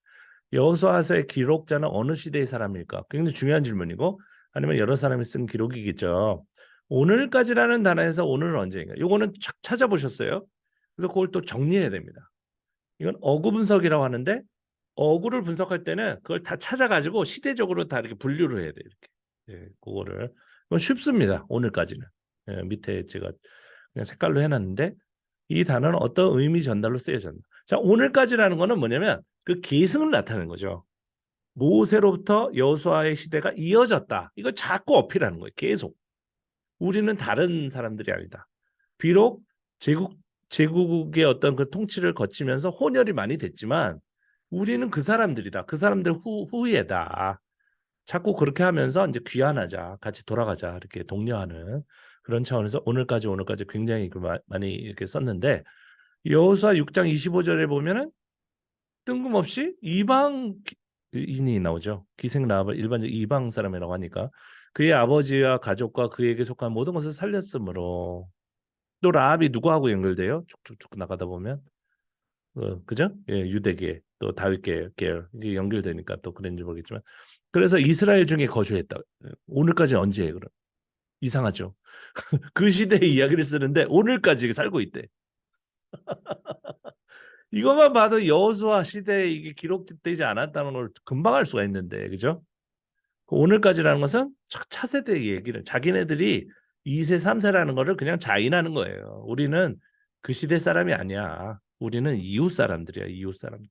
여호수아서의 기록자는 어느 시대의 사람일까? 굉장히 중요한 질문이고 아니면 여러 사람이 쓴 기록이겠죠. 오늘까지라는 단어에서 오늘은 언제인가? 요거는 찾아보셨어요? 그래서 그걸 또 정리해야 됩니다. 이건 어구 분석이라고 하는데 어구를 분석할 때는 그걸 다 찾아가지고 시대적으로 다 이렇게 분류를 해야 돼요. 이렇게. 그거를. 그건 쉽습니다. 오늘까지는. 밑에 제가 그냥 색깔로 해놨는데 이 단어는 어떤 의미 전달로 쓰여졌나. 자, 오늘까지라는 거는 뭐냐면 그 계승을 나타내는 거죠. 모세로부터 여호수아의 시대가 이어졌다. 이걸 자꾸 어필하는 거예요. 계속. 우리는 다른 사람들이 아니다. 비록 제국의 어떤 그 통치를 거치면서 혼혈이 많이 됐지만 우리는 그 사람들이다. 그 사람들 후예다. 자꾸 그렇게 하면서 이제 귀환하자, 같이 돌아가자 이렇게 독려하는 그런 차원에서 오늘까지 굉장히 많이 이렇게 썼는데 여호수아 6장 25절에 보면은 뜬금없이 이방인이 나오죠. 기생 라합을 일반적 이방 사람이라고 하니까 그의 아버지와 가족과 그에게 속한 모든 것을 살렸으므로 또 라합이 누구하고 연결돼요? 쭉쭉쭉 나가다 보면 그죠? 유대계 또 다윗계 계열 이게 연결되니까 또 그런지 모르겠지만 그래서 이스라엘 중에 거주했다. 오늘까지 언제예요? 그럼 이상하죠. 그 시대의 이야기를 쓰는데 오늘까지 살고 있대. 이것만 봐도 여호수아 시대에 이게 기록되지 않았다는 걸 금방 알 수가 있는데, 그죠? 오늘까지라는 것은 차세대 얘기를 자기네들이 2세, 3세라는 거를 그냥 자인하는 거예요. 우리는 그 시대 사람이 아니야. 우리는 이웃 사람들이야, 이웃 사람들.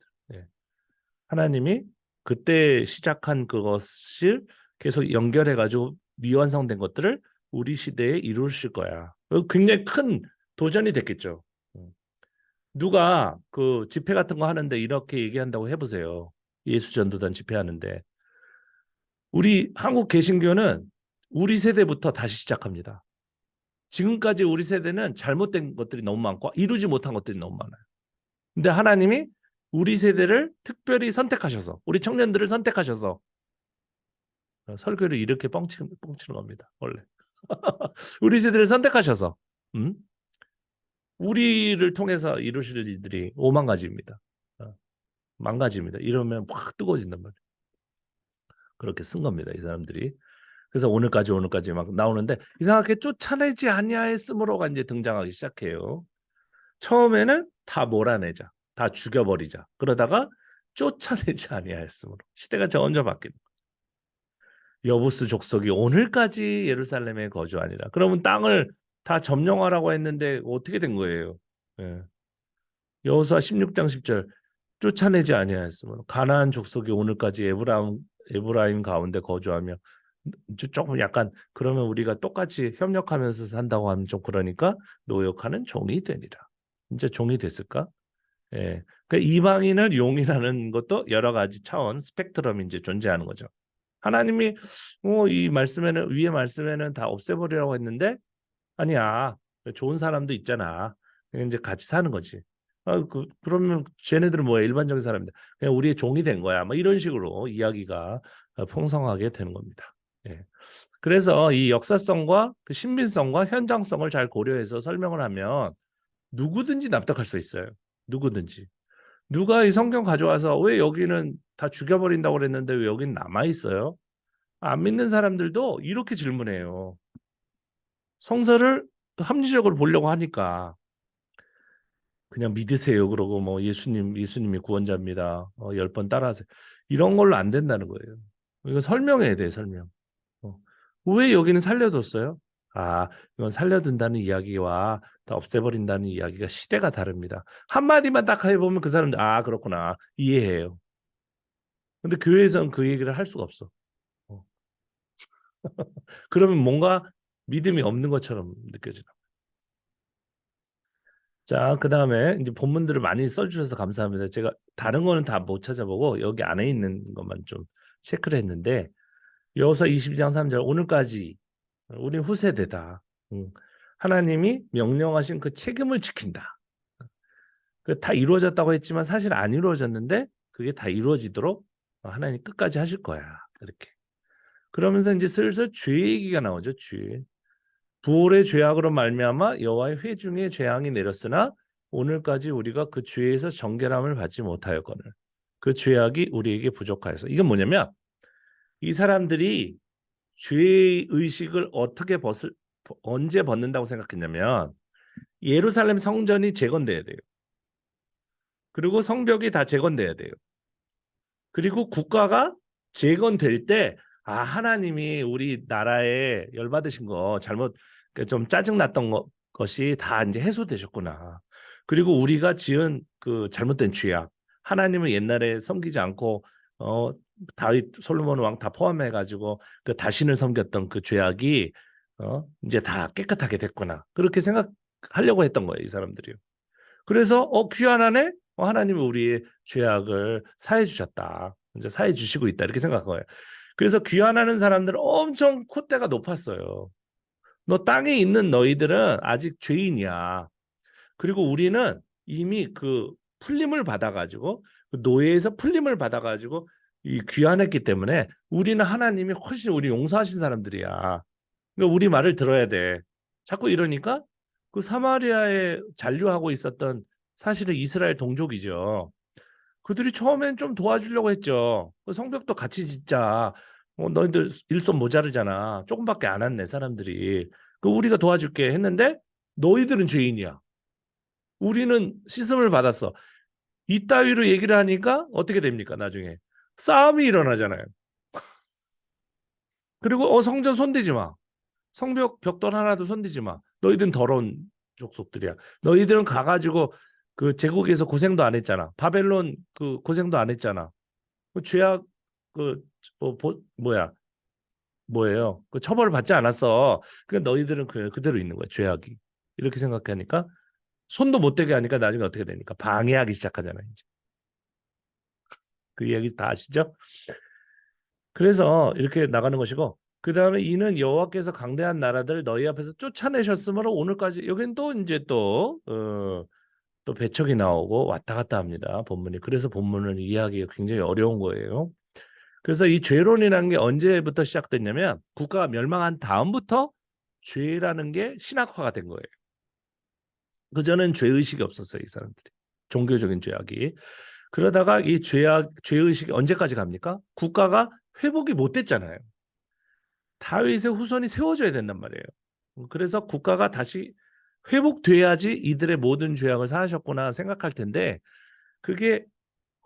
하나님이 그때 시작한 그것을 계속 연결해가지고 미완성된 것들을 우리 시대에 이루실 거야. 굉장히 큰 도전이 됐겠죠. 누가 그 집회 같은 거 하는데 이렇게 얘기한다고 해보세요. 예수전도단 집회하는데. 우리 한국 개신교는 우리 세대부터 다시 시작합니다. 지금까지 우리 세대는 잘못된 것들이 너무 많고 이루지 못한 것들이 너무 많아요. 근데 하나님이 우리 세대를 특별히 선택하셔서 우리 청년들을 선택하셔서 설교를 이렇게 뻥치는 겁니다. 원래. 우리 세대를 선택하셔서 우리를 통해서 이루실 일들이 오만 가지입니다. 만 가지입니다. 이러면 확 뜨거워진단 말이에요. 그렇게 쓴 겁니다. 이 사람들이. 그래서 오늘까지 막 나오는데 이상하게 쫓아내지 아니하였으므로가 이제 등장하기 시작해요. 처음에는 다 몰아내자, 다 죽여버리자. 그러다가 쫓아내지 아니하였으므로 시대가 점점 바뀌는 거예요. 여부스 족속이 오늘까지 예루살렘에 거주하니라. 그러면 땅을 다 점령하라고 했는데 어떻게 된 거예요? 예. 여호수아 16장 10절 쫓아내지 아니하였으므로 가나안 족속이 오늘까지 에브라임 가운데 거주하며 조금 약간 그러면 우리가 똑같이 협력하면서 산다고 하면 좀 그러니까 노역하는 종이 되니라. 진짜 종이 됐을까? 예. 그 이방인을 용이라는 것도 여러 가지 차원 스펙트럼이 이제 존재하는 거죠. 하나님이 이 말씀에는 위의 말씀에는 다 없애버리라고 했는데 아니야. 좋은 사람도 있잖아. 이제 같이 사는 거지. 그러면 쟤네들은 뭐야? 일반적인 사람인데 그냥 우리의 종이 된 거야. 뭐 이런 식으로 이야기가 풍성하게 되는 겁니다. 예. 그래서 이 역사성과 그 신빙성과 현장성을 잘 고려해서 설명을 하면 누구든지 납득할 수 있어요. 누구든지. 누가 이 성경 가져와서 왜 여기는 다 죽여버린다고 그랬는데 왜 여기는 남아 있어요? 안 믿는 사람들도 이렇게 질문해요. 성서를 합리적으로 보려고 하니까 그냥 믿으세요. 그러고 뭐 예수님이 구원자입니다. 10번 따라하세요. 이런 걸로 안 된다는 거예요. 이거 설명해야 돼, 설명. 어. 왜 여기는 살려뒀어요? 아, 이건 살려둔다는 이야기와 다 없애버린다는 이야기가 시대가 다릅니다. 한마디만 딱 해보면 그 사람들, 그렇구나. 이해해요. 근데 교회에서는 그 얘기를 할 수가 없어. 어. 그러면 뭔가 믿음이 없는 것처럼 느껴지나. 자, 그 다음에 이제 본문들을 많이 써주셔서 감사합니다. 제가 다른 거는 다 못 찾아보고 여기 안에 있는 것만 좀 체크를 했는데 여호수아 22장 3절 오늘까지 우리 후세대다. 하나님이 명령하신 그 책임을 지킨다. 그 다 이루어졌다고 했지만 사실 안 이루어졌는데 그게 다 이루어지도록 하나님 끝까지 하실 거야. 이렇게. 그러면서 이제 슬슬 죄 얘기가 나오죠. 죄. 부올의 죄악으로 말미암아 여호와의 회중의 재앙이 내렸으나 오늘까지 우리가 그 죄에서 정결함을 받지 못하였거늘 그 죄악이 우리에게 부족하여서 이건 뭐냐면 이 사람들이 죄의 의식을 언제 벗는다고 생각했냐면 예루살렘 성전이 재건돼야 돼요. 그리고 성벽이 다 재건돼야 돼요. 그리고 국가가 재건될 때 하나님이 우리 나라에 열받으신 거 잘못 좀 짜증났던 것이 다 이제 해소되셨구나. 그리고 우리가 지은 그 잘못된 죄악 하나님을 옛날에 섬기지 않고 다윗 솔로몬 왕 다 포함해 가지고 그 다신을 섬겼던 그 죄악이 이제 다 깨끗하게 됐구나. 그렇게 생각하려고 했던 거예요, 이 사람들이요. 그래서 귀한 안에 하나님이 우리의 죄악을 사해 주셨다. 이제 사해 주시고 있다. 이렇게 생각한 거예요. 그래서 귀환하는 사람들은 엄청 콧대가 높았어요. 너 땅에 있는 너희들은 아직 죄인이야. 그리고 우리는 이미 그 풀림을 받아가지고 그 노예에서 풀림을 받아가지고 이 귀환했기 때문에 우리는 하나님이 훨씬 우리 용서하신 사람들이야. 그러니까 우리 말을 들어야 돼. 자꾸 이러니까 그 사마리아에 잔류하고 있었던 사실은 이스라엘 동족이죠. 그들이 처음엔 좀 도와주려고 했죠. 그 성벽도 같이 짓자. 너희들 일손 모자르잖아. 조금밖에 안 왔네 사람들이. 그 우리가 도와줄게 했는데 너희들은 죄인이야. 우리는 씻음을 받았어. 이따위로 얘기를 하니까 어떻게 됩니까? 나중에 싸움이 일어나잖아요. 그리고 성전 손대지 마. 성벽 벽돌 하나도 손대지 마. 너희들은 더러운 족속들이야. 너희들은 가가지고 그 제국에서 고생도 안 했잖아. 바벨론 그 고생도 안 했잖아. 그 죄악 그 뭐야 뭐예요? 그 처벌을 받지 않았어. 그러니까 너희들은 그대로 있는 거야. 죄악이. 이렇게 생각하니까 손도 못 대게 하니까 나중에 어떻게 되니까 방해하기 시작하잖아요. 이제. 그 이야기 다 아시죠? 그래서 이렇게 나가는 것이고 그 다음에 이는 여호와께서 강대한 나라들 너희 앞에서 쫓아내셨으므로 오늘까지 여긴 또 이제 또 배척이 나오고 왔다 갔다 합니다. 본문이. 그래서 본문을 이해하기가 굉장히 어려운 거예요. 그래서 이 죄론이라는 게 언제부터 시작됐냐면 국가가 멸망한 다음부터 죄라는 게 신학화가 된 거예요. 그전엔 죄의식이 없었어요. 이 사람들이. 종교적인 죄악이. 그러다가 이 죄의식이 언제까지 갑니까? 국가가 회복이 못 됐잖아요. 다윗의 후손이 세워져야 된단 말이에요. 그래서 국가가 다시 회복돼야지 이들의 모든 죄악을 사하셨구나 생각할 텐데 그게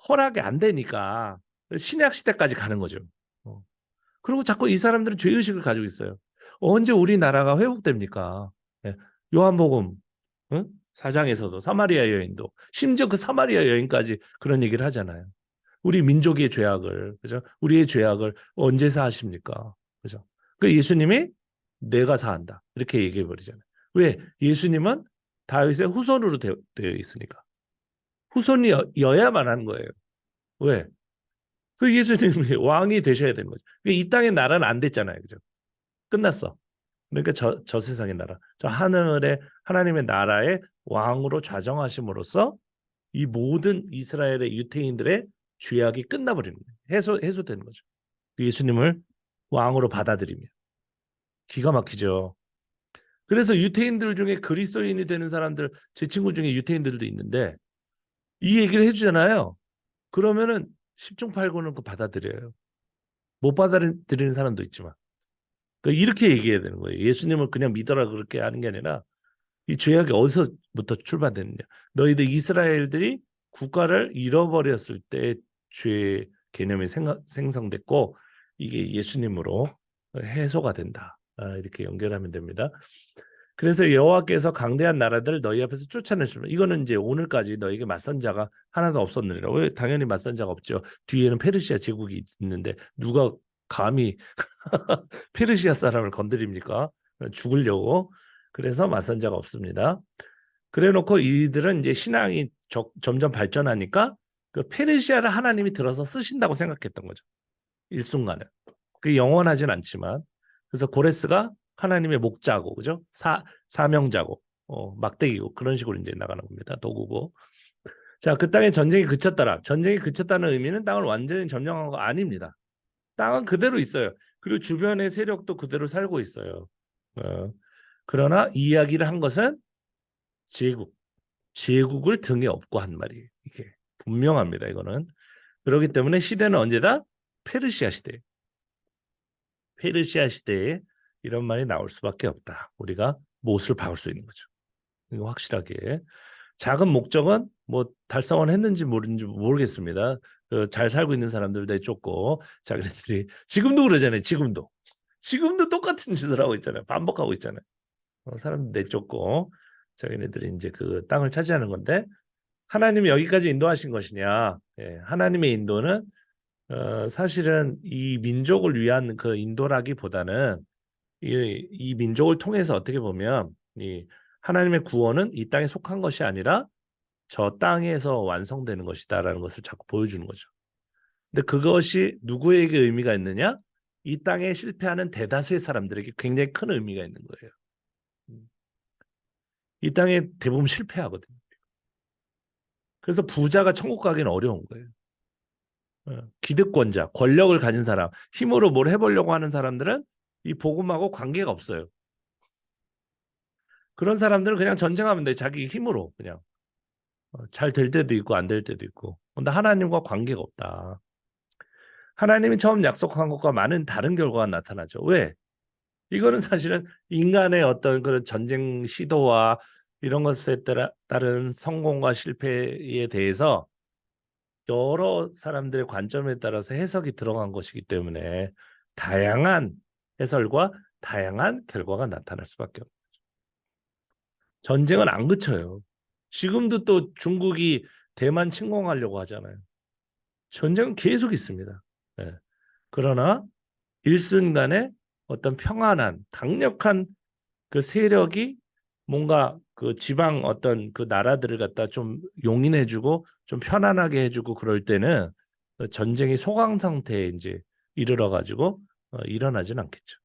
허락이 안 되니까 신약 시대까지 가는 거죠. 어. 그리고 자꾸 이 사람들은 죄의식을 가지고 있어요. 언제 우리나라가 회복됩니까? 예. 요한복음 응? 4장에서도 사마리아 여인도 심지어 그 사마리아 여인까지 그런 얘기를 하잖아요. 우리 민족의 죄악을 그죠? 우리의 죄악을 언제 사하십니까? 그죠? 그 예수님이 내가 사한다 이렇게 얘기해 버리잖아요. 왜? 예수님은 다윗의 후손으로 되어 있으니까 후손이 여야만 하는 거예요. 왜? 그 예수님이 왕이 되셔야 되는 거죠. 이 땅의 나라는 안 됐잖아요, 그죠? 끝났어. 그러니까 저 세상의 나라, 저 하늘의 하나님의 나라의 왕으로 좌정하심으로써 이 모든 이스라엘의 유태인들의 죄악이 끝나버리는 거예요. 해소되는 거죠. 예수님을 왕으로 받아들이면 기가 막히죠. 그래서 유태인들 중에 그리스도인이 되는 사람들, 제 친구 중에 유태인들도 있는데 이 얘기를 해주잖아요. 그러면은 10중 8구는 그 받아들여요. 못 받아들이는 사람도 있지만 그러니까 이렇게 얘기해야 되는 거예요. 예수님을 그냥 믿어라 그렇게 하는 게 아니라 이 죄악이 어디서부터 출발되느냐. 너희들 이스라엘들이 국가를 잃어버렸을 때 죄 개념이 생성됐고 이게 예수님으로 해소가 된다. 이렇게 연결하면 됩니다. 그래서 여호와께서 강대한 나라들을 너희 앞에서 쫓아내시면 이거는 이제 오늘까지 너에게 맞선 자가 하나도 없었느니라. 왜? 당연히 맞선 자가 없죠. 뒤에는 페르시아 제국이 있는데 누가 감히 페르시아 사람을 건드립니까? 죽으려고. 그래서 맞선 자가 없습니다. 그래놓고 이들은 이제 신앙이 점점 발전하니까 그 페르시아를 하나님이 들어서 쓰신다고 생각했던 거죠. 일순간에. 그게 영원하진 않지만. 그래서 고레스가 하나님의 목자고, 그죠? 사명자고, 막대기고, 그런 식으로 이제 나가는 겁니다. 도구고. 자, 그 땅에 전쟁이 그쳤더라. 전쟁이 그쳤다는 의미는 땅을 완전히 점령한 거 아닙니다. 땅은 그대로 있어요. 그리고 주변의 세력도 그대로 살고 있어요. 어, 그러나 이야기를 한 것은 제국을 등에 업고 한 말이에요. 이게 분명합니다. 이거는. 그렇기 때문에 시대는 언제다? 페르시아 시대. 페르시아 시대에 이런 말이 나올 수밖에 없다. 우리가 못을 박을 수 있는 거죠. 이거 확실하게. 작은 목적은 뭐 달성을 했는지 모르는지 모르겠습니다. 잘 살고 있는 사람들 내쫓고 자기네들이 지금도 그러잖아요. 지금도 똑같은 짓을 하고 있잖아요. 반복하고 있잖아요. 사람들 내쫓고 자기네들이 이제 그 땅을 차지하는 건데 하나님이 여기까지 인도하신 것이냐? 예, 하나님의 인도는 사실은 이 민족을 위한 그 인도라기보다는 이 민족을 통해서 어떻게 보면 이 하나님의 구원은 이 땅에 속한 것이 아니라 저 땅에서 완성되는 것이다라는 것을 자꾸 보여주는 거죠. 근데 그것이 누구에게 의미가 있느냐? 이 땅에 실패하는 대다수의 사람들에게 굉장히 큰 의미가 있는 거예요. 이 땅에 대부분 실패하거든요. 그래서 부자가 천국 가기는 어려운 거예요. 기득권자, 권력을 가진 사람, 힘으로 뭘 해보려고 하는 사람들은 이 복음하고 관계가 없어요. 그런 사람들은 그냥 전쟁하면 돼. 자기 힘으로 그냥. 잘 될 때도 있고 안 될 때도 있고. 근데 하나님과 관계가 없다. 하나님이 처음 약속한 것과 많은 다른 결과가 나타나죠. 왜? 이거는 사실은 인간의 어떤 그런 전쟁 시도와 이런 것에 따른 성공과 실패에 대해서 여러 사람들의 관점에 따라서 해석이 들어간 것이기 때문에 다양한 해설과 다양한 결과가 나타날 수밖에 없어요. 전쟁은 안 그쳐요. 지금도 또 중국이 대만 침공하려고 하잖아요. 전쟁은 계속 있습니다. 네. 그러나 일순간에 어떤 평안한 강력한 그 세력이 뭔가 그 지방 어떤 그 나라들을 갖다 좀 용인해주고 좀 편안하게 해주고 그럴 때는 전쟁이 소강 상태에 이제 이르러 가지고 일어나진 않겠죠.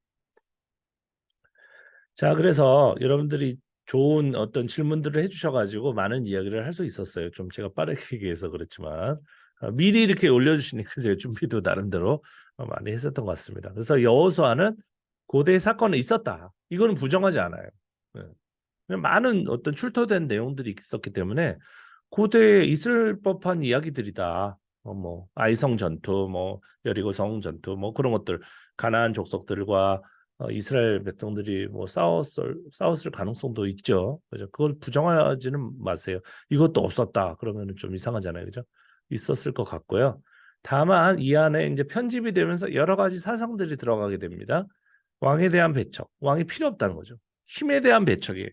자, 그래서 여러분들이 좋은 어떤 질문들을 해주셔가지고 많은 이야기를 할 수 있었어요. 좀 제가 빠르게 얘기해서 그렇지만 미리 이렇게 올려주시니까 제 준비도 나름대로 많이 했었던 것 같습니다. 그래서 여호수아는 고대 사건이 있었다. 이거는 부정하지 않아요. 네. 많은 어떤 출토된 내용들이 있었기 때문에 고대에 있을 법한 이야기들이다. 뭐 아이성 전투, 뭐 여리고성 전투, 뭐 그런 것들, 가나안 족속들과 이스라엘 백성들이 뭐 싸웠을 가능성도 있죠. 그죠? 그걸 부정하지는 마세요. 이것도 없었다. 그러면은 좀 이상하잖아요. 그죠? 있었을 것 같고요. 다만 이 안에 이제 편집이 되면서 여러 가지 사상들이 들어가게 됩니다. 왕에 대한 배척, 왕이 필요 없다는 거죠. 힘에 대한 배척이에요.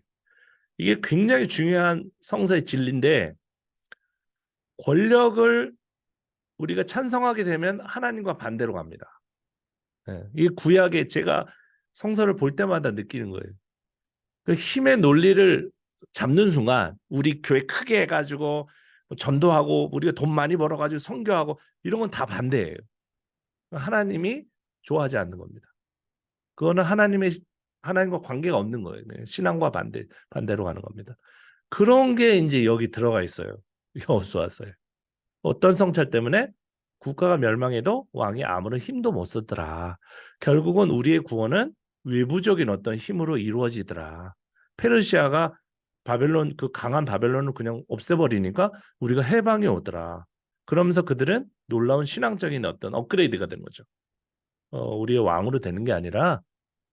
이게 굉장히 중요한 성서의 진리인데 권력을 우리가 찬성하게 되면 하나님과 반대로 갑니다. 예, 이 구약에 제가 성서를 볼 때마다 느끼는 거예요. 그 힘의 논리를 잡는 순간 우리 교회 크게 해가지고 뭐 전도하고 우리가 돈 많이 벌어가지고 선교하고 이런 건 다 반대예요. 하나님이 좋아하지 않는 겁니다. 그거는 하나님과 관계가 없는 거예요. 신앙과 반대로 가는 겁니다. 그런 게 이제 여기 들어가 있어요. 여호수아서에. 어떤 성찰 때문에 국가가 멸망해도 왕이 아무런 힘도 못 쓰더라. 결국은 우리의 구원은 외부적인 어떤 힘으로 이루어지더라. 페르시아가 바벨론 그 강한 바벨론을 그냥 없애버리니까 우리가 해방이 오더라. 그러면서 그들은 놀라운 신앙적인 어떤 업그레이드가 되는 거죠. 우리의 왕으로 되는 게 아니라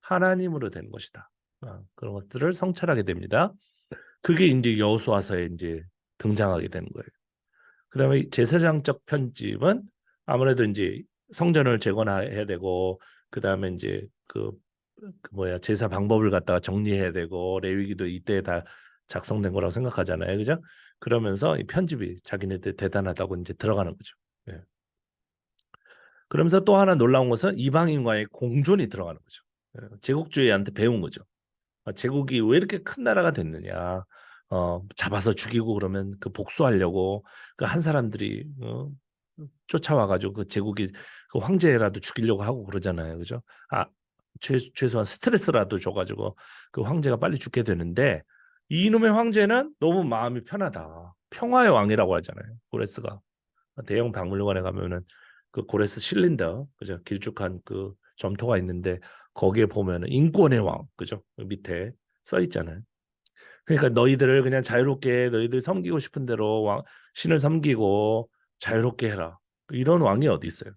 하나님으로 되는 것이다. 그런 것들을 성찰하게 됩니다. 그게 이제 여호수아서에 이제 등장하게 되는 거예요. 그다음에 제사장적 편집은 아무래도 이제 성전을 재건해야 되고 그다음에 이제 그 뭐야 제사 방법을 갖다가 정리해야 되고 레위기도 이때 다 작성된 거라고 생각하잖아요, 그죠? 그러면서 이 편집이 자기네들 대단하다고 이제 들어가는 거죠. 예. 그러면서 또 하나 놀라운 것은 이방인과의 공존이 들어가는 거죠. 제국주의한테 배운 거죠. 제국이 왜 이렇게 큰 나라가 됐느냐. 잡아서 죽이고 그러면 그 복수하려고 그 한 사람들이 쫓아와가지고 그 제국이 그 황제라도 죽이려고 하고 그러잖아요. 그죠? 최소한 스트레스라도 줘가지고 그 황제가 빨리 죽게 되는데 이놈의 황제는 너무 마음이 편하다. 평화의 왕이라고 하잖아요. 고레스가. 대형 박물관에 가면은 그 고레스 실린더, 그죠? 길쭉한 그 점토가 있는데 거기에 보면은 인권의 왕, 그죠? 밑에 써 있잖아요. 그러니까 너희들을 그냥 자유롭게 너희들 섬기고 싶은 대로 신을 섬기고 자유롭게 해라. 이런 왕이 어디 있어요?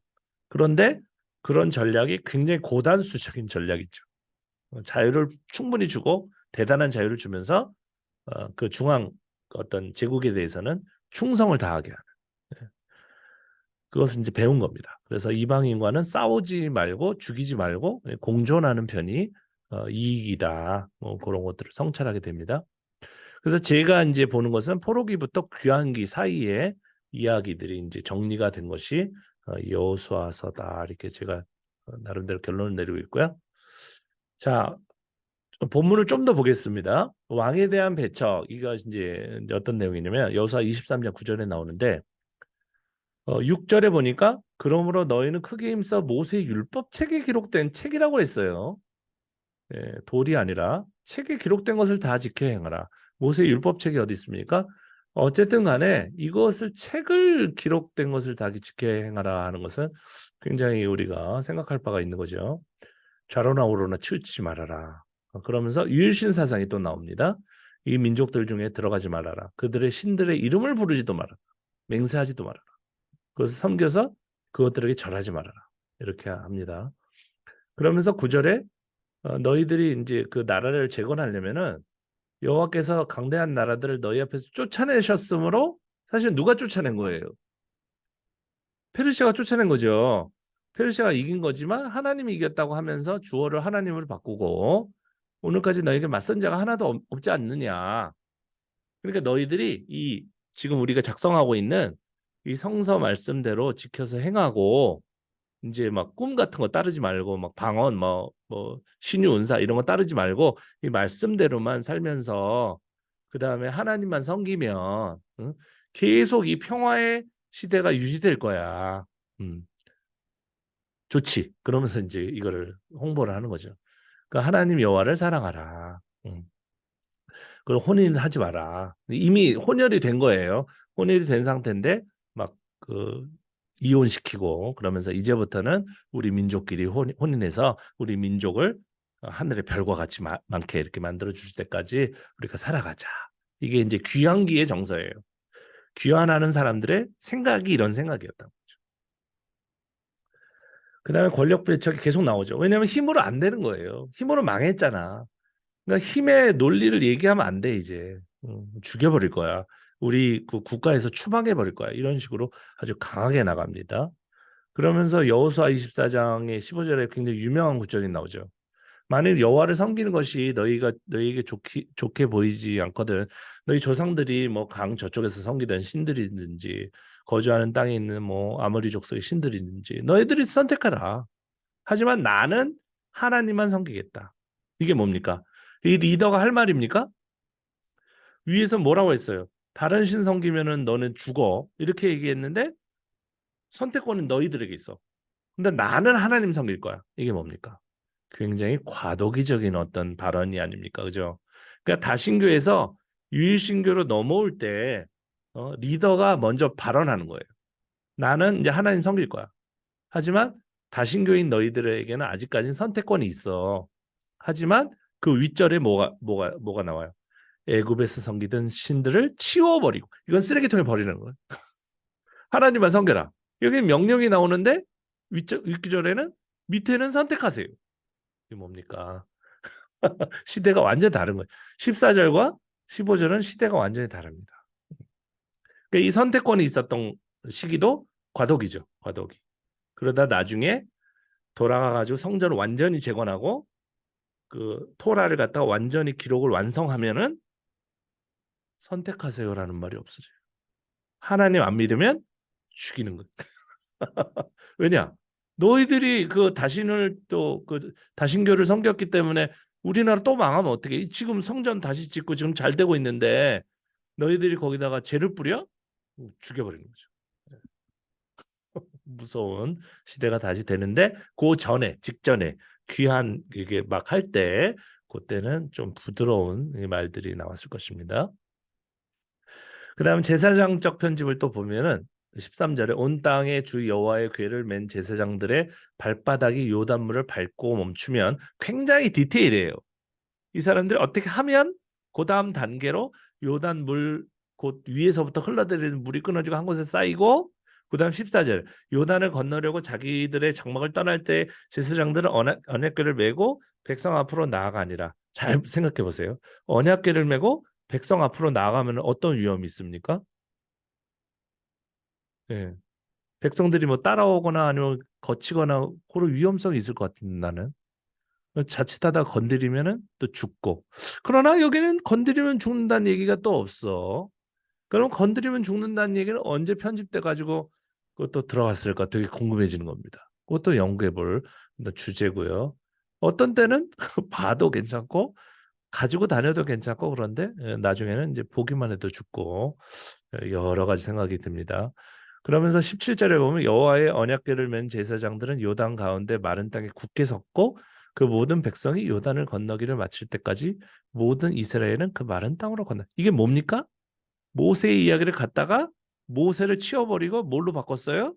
그런데 그런 전략이 굉장히 고단수적인 전략이죠. 자유를 충분히 주고 대단한 자유를 주면서 그 중앙 어떤 제국에 대해서는 충성을 다하게 하는. 예. 그것을 이제 배운 겁니다. 그래서 이방인과는 싸우지 말고 죽이지 말고 공존하는 편이 이익이다. 뭐 그런 것들을 성찰하게 됩니다. 그래서 제가 이제 보는 것은 포로기부터 귀환기 사이에 이야기들이 이제 정리가 된 것이 여호수아서다. 이렇게 제가 나름대로 결론을 내리고 있고요. 자, 본문을 좀 더 보겠습니다. 왕에 대한 배척, 이거 이제 어떤 내용이냐면 여호수아 23장 9절에 나오는데 6절에 보니까 그러므로 너희는 크게 힘써 모세 율법책에 기록된 책이라고 했어요. 예, 돌이 아니라 책에 기록된 것을 다 지켜 행하라. 모세 율법책이 어디 있습니까? 어쨌든 간에 이것을 책을 기록된 것을 다 지켜 행하라 하는 것은 굉장히 우리가 생각할 바가 있는 거죠. 좌로나 우로나 치우치지 말아라. 그러면서 유일신 사상이 또 나옵니다. 이 민족들 중에 들어가지 말아라. 그들의 신들의 이름을 부르지도 말아라. 맹세하지도 말아라. 그것을 섬겨서 그것들에게 절하지 말아라. 이렇게 합니다. 그러면서 9절에 너희들이 이제 그 나라를 재건하려면은 여호와께서 강대한 나라들을 너희 앞에서 쫓아내셨으므로 사실 누가 쫓아낸 거예요? 페르시아가 쫓아낸 거죠. 페르시아가 이긴 거지만 하나님이 이겼다고 하면서 주어를 하나님을 바꾸고 오늘까지 너에게 맞선 자가 하나도 없지 않느냐. 그러니까 너희들이 이 지금 우리가 작성하고 있는 이 성서 말씀대로 지켜서 행하고 이제 막 꿈 같은 거 따르지 말고 막 방언 뭐 신유 은사 이런 거 따르지 말고 이 말씀대로만 살면서 그다음에 하나님만 섬기면 응? 계속 이 평화의 시대가 유지될 거야. 음, 좋지. 그러면서 이제 이거를 홍보를 하는 거죠. 그러니까 하나님 여호와를 사랑하라. 그걸 혼인을 하지 마라. 이미 혼혈이 된 거예요. 혼혈이 된 상태인데 막 그 이혼시키고 그러면서 이제부터는 우리 민족끼리 혼인해서 우리 민족을 하늘의 별과 같이 많게 이렇게 만들어 주실 때까지 우리가 살아가자. 이게 이제 귀환기의 정서예요. 귀환하는 사람들의 생각이 이런 생각이었던 거죠. 그다음에 권력 배척이 계속 나오죠. 왜냐하면 힘으로 안 되는 거예요. 힘으로 망했잖아. 그러니까 힘의 논리를 얘기하면 안 돼 이제. 죽여버릴 거야. 우리 그 국가에서 추방해 버릴 거야. 이런 식으로 아주 강하게 나갑니다. 그러면서 여호수아 24장의 15절에 굉장히 유명한 구절이 나오죠. 만일 여호와를 섬기는 것이 너희에게 좋게 보이지 않거든. 너희 조상들이 뭐 강 저쪽에서 섬기던 신들이든지 거주하는 땅에 있는 뭐 아모리 족속의 신들이든지 너희들이 선택하라. 하지만 나는 하나님만 섬기겠다. 이게 뭡니까? 이 리더가 할 말입니까? 위에서 뭐라고 했어요? 다른 신 섬기면은 너는 죽어. 이렇게 얘기했는데 선택권은 너희들에게 있어. 근데 나는 하나님 섬길 거야. 이게 뭡니까? 굉장히 과도기적인 어떤 발언이 아닙니까? 그죠? 그러니까 다신교에서 유일신교로 넘어올 때 리더가 먼저 발언하는 거예요. 나는 이제 하나님 섬길 거야. 하지만 다신교인 너희들에게는 아직까지는 선택권이 있어. 하지만 그 윗절에 뭐가 나와요? 애굽에서 섬기던 신들을 치워버리고 이건 쓰레기통에 버리는 거예요. 하나님만 섬겨라. 여기 명령이 나오는데 윗절에는 밑에는 선택하세요. 이게 뭡니까? 시대가 완전히 다른 거예요. 14절과 15절은 시대가 완전히 다릅니다. 그러니까 이 선택권이 있었던 시기도 과도기죠. 과도기. 그러다 나중에 돌아가가지고 성전을 완전히 재건하고 그 토라를 갖다가 완전히 기록을 완성하면은 선택하세요라는 말이 없어져요. 하나님 안 믿으면 죽이는 것. 왜냐? 너희들이 그 다신을 또 그 다신교를 섬겼기 때문에 우리나라 또 망하면 어떻게? 지금 성전 다시 짓고 지금 잘 되고 있는데 너희들이 거기다가 죄를 뿌려 죽여버리는 거죠. 무서운 시대가 다시 되는데 그 전에 직전에 귀한 이게 막 할 때 그때는 좀 부드러운 말들이 나왔을 것입니다. 그다음 제사장적 편집을 또 보면은 13절에 온 땅에 주 여호와의 궤를 맨 제사장들의 발바닥이 요단물을 밟고 멈추면 굉장히 디테일해요. 이 사람들이 어떻게 하면 그 다음 단계로 요단물 곧 위에서부터 흘러내리는 물이 끊어지고 한 곳에 쌓이고 그다음 14절 요단을 건너려고 자기들의 장막을 떠날 때 제사장들은 언약궤를 메고 백성 앞으로 나아가니라. 잘 생각해 보세요. 언약궤를 메고 백성 앞으로 나아가면 어떤 위험이 있습니까? 예. 백성들이 뭐 따라오거나 아니면 거치거나 그런 위험성이 있을 것 같은데 나는. 자칫하다 건드리면은 또 죽고. 그러나 여기는 건드리면 죽는다는 얘기가 또 없어. 그럼 건드리면 죽는다는 얘기는 언제 편집돼 가지고 그것도 들어갔을까 되게 궁금해지는 겁니다. 그것도 연구해 볼 주제고요. 어떤 때는 봐도 괜찮고 가지고 다녀도 괜찮고 그런데 나중에는 이제 보기만 해도 죽고 여러 가지 생각이 듭니다. 그러면서 17절에 보면 여호와의 언약궤를 맨 제사장들은 요단 가운데 마른 땅에 굳게 섰고 그 모든 백성이 요단을 건너기를 마칠 때까지 모든 이스라엘은 그 마른 땅으로 건너. 이게 뭡니까? 모세의 이야기를 갖다가 모세를 치워버리고 뭘로 바꿨어요?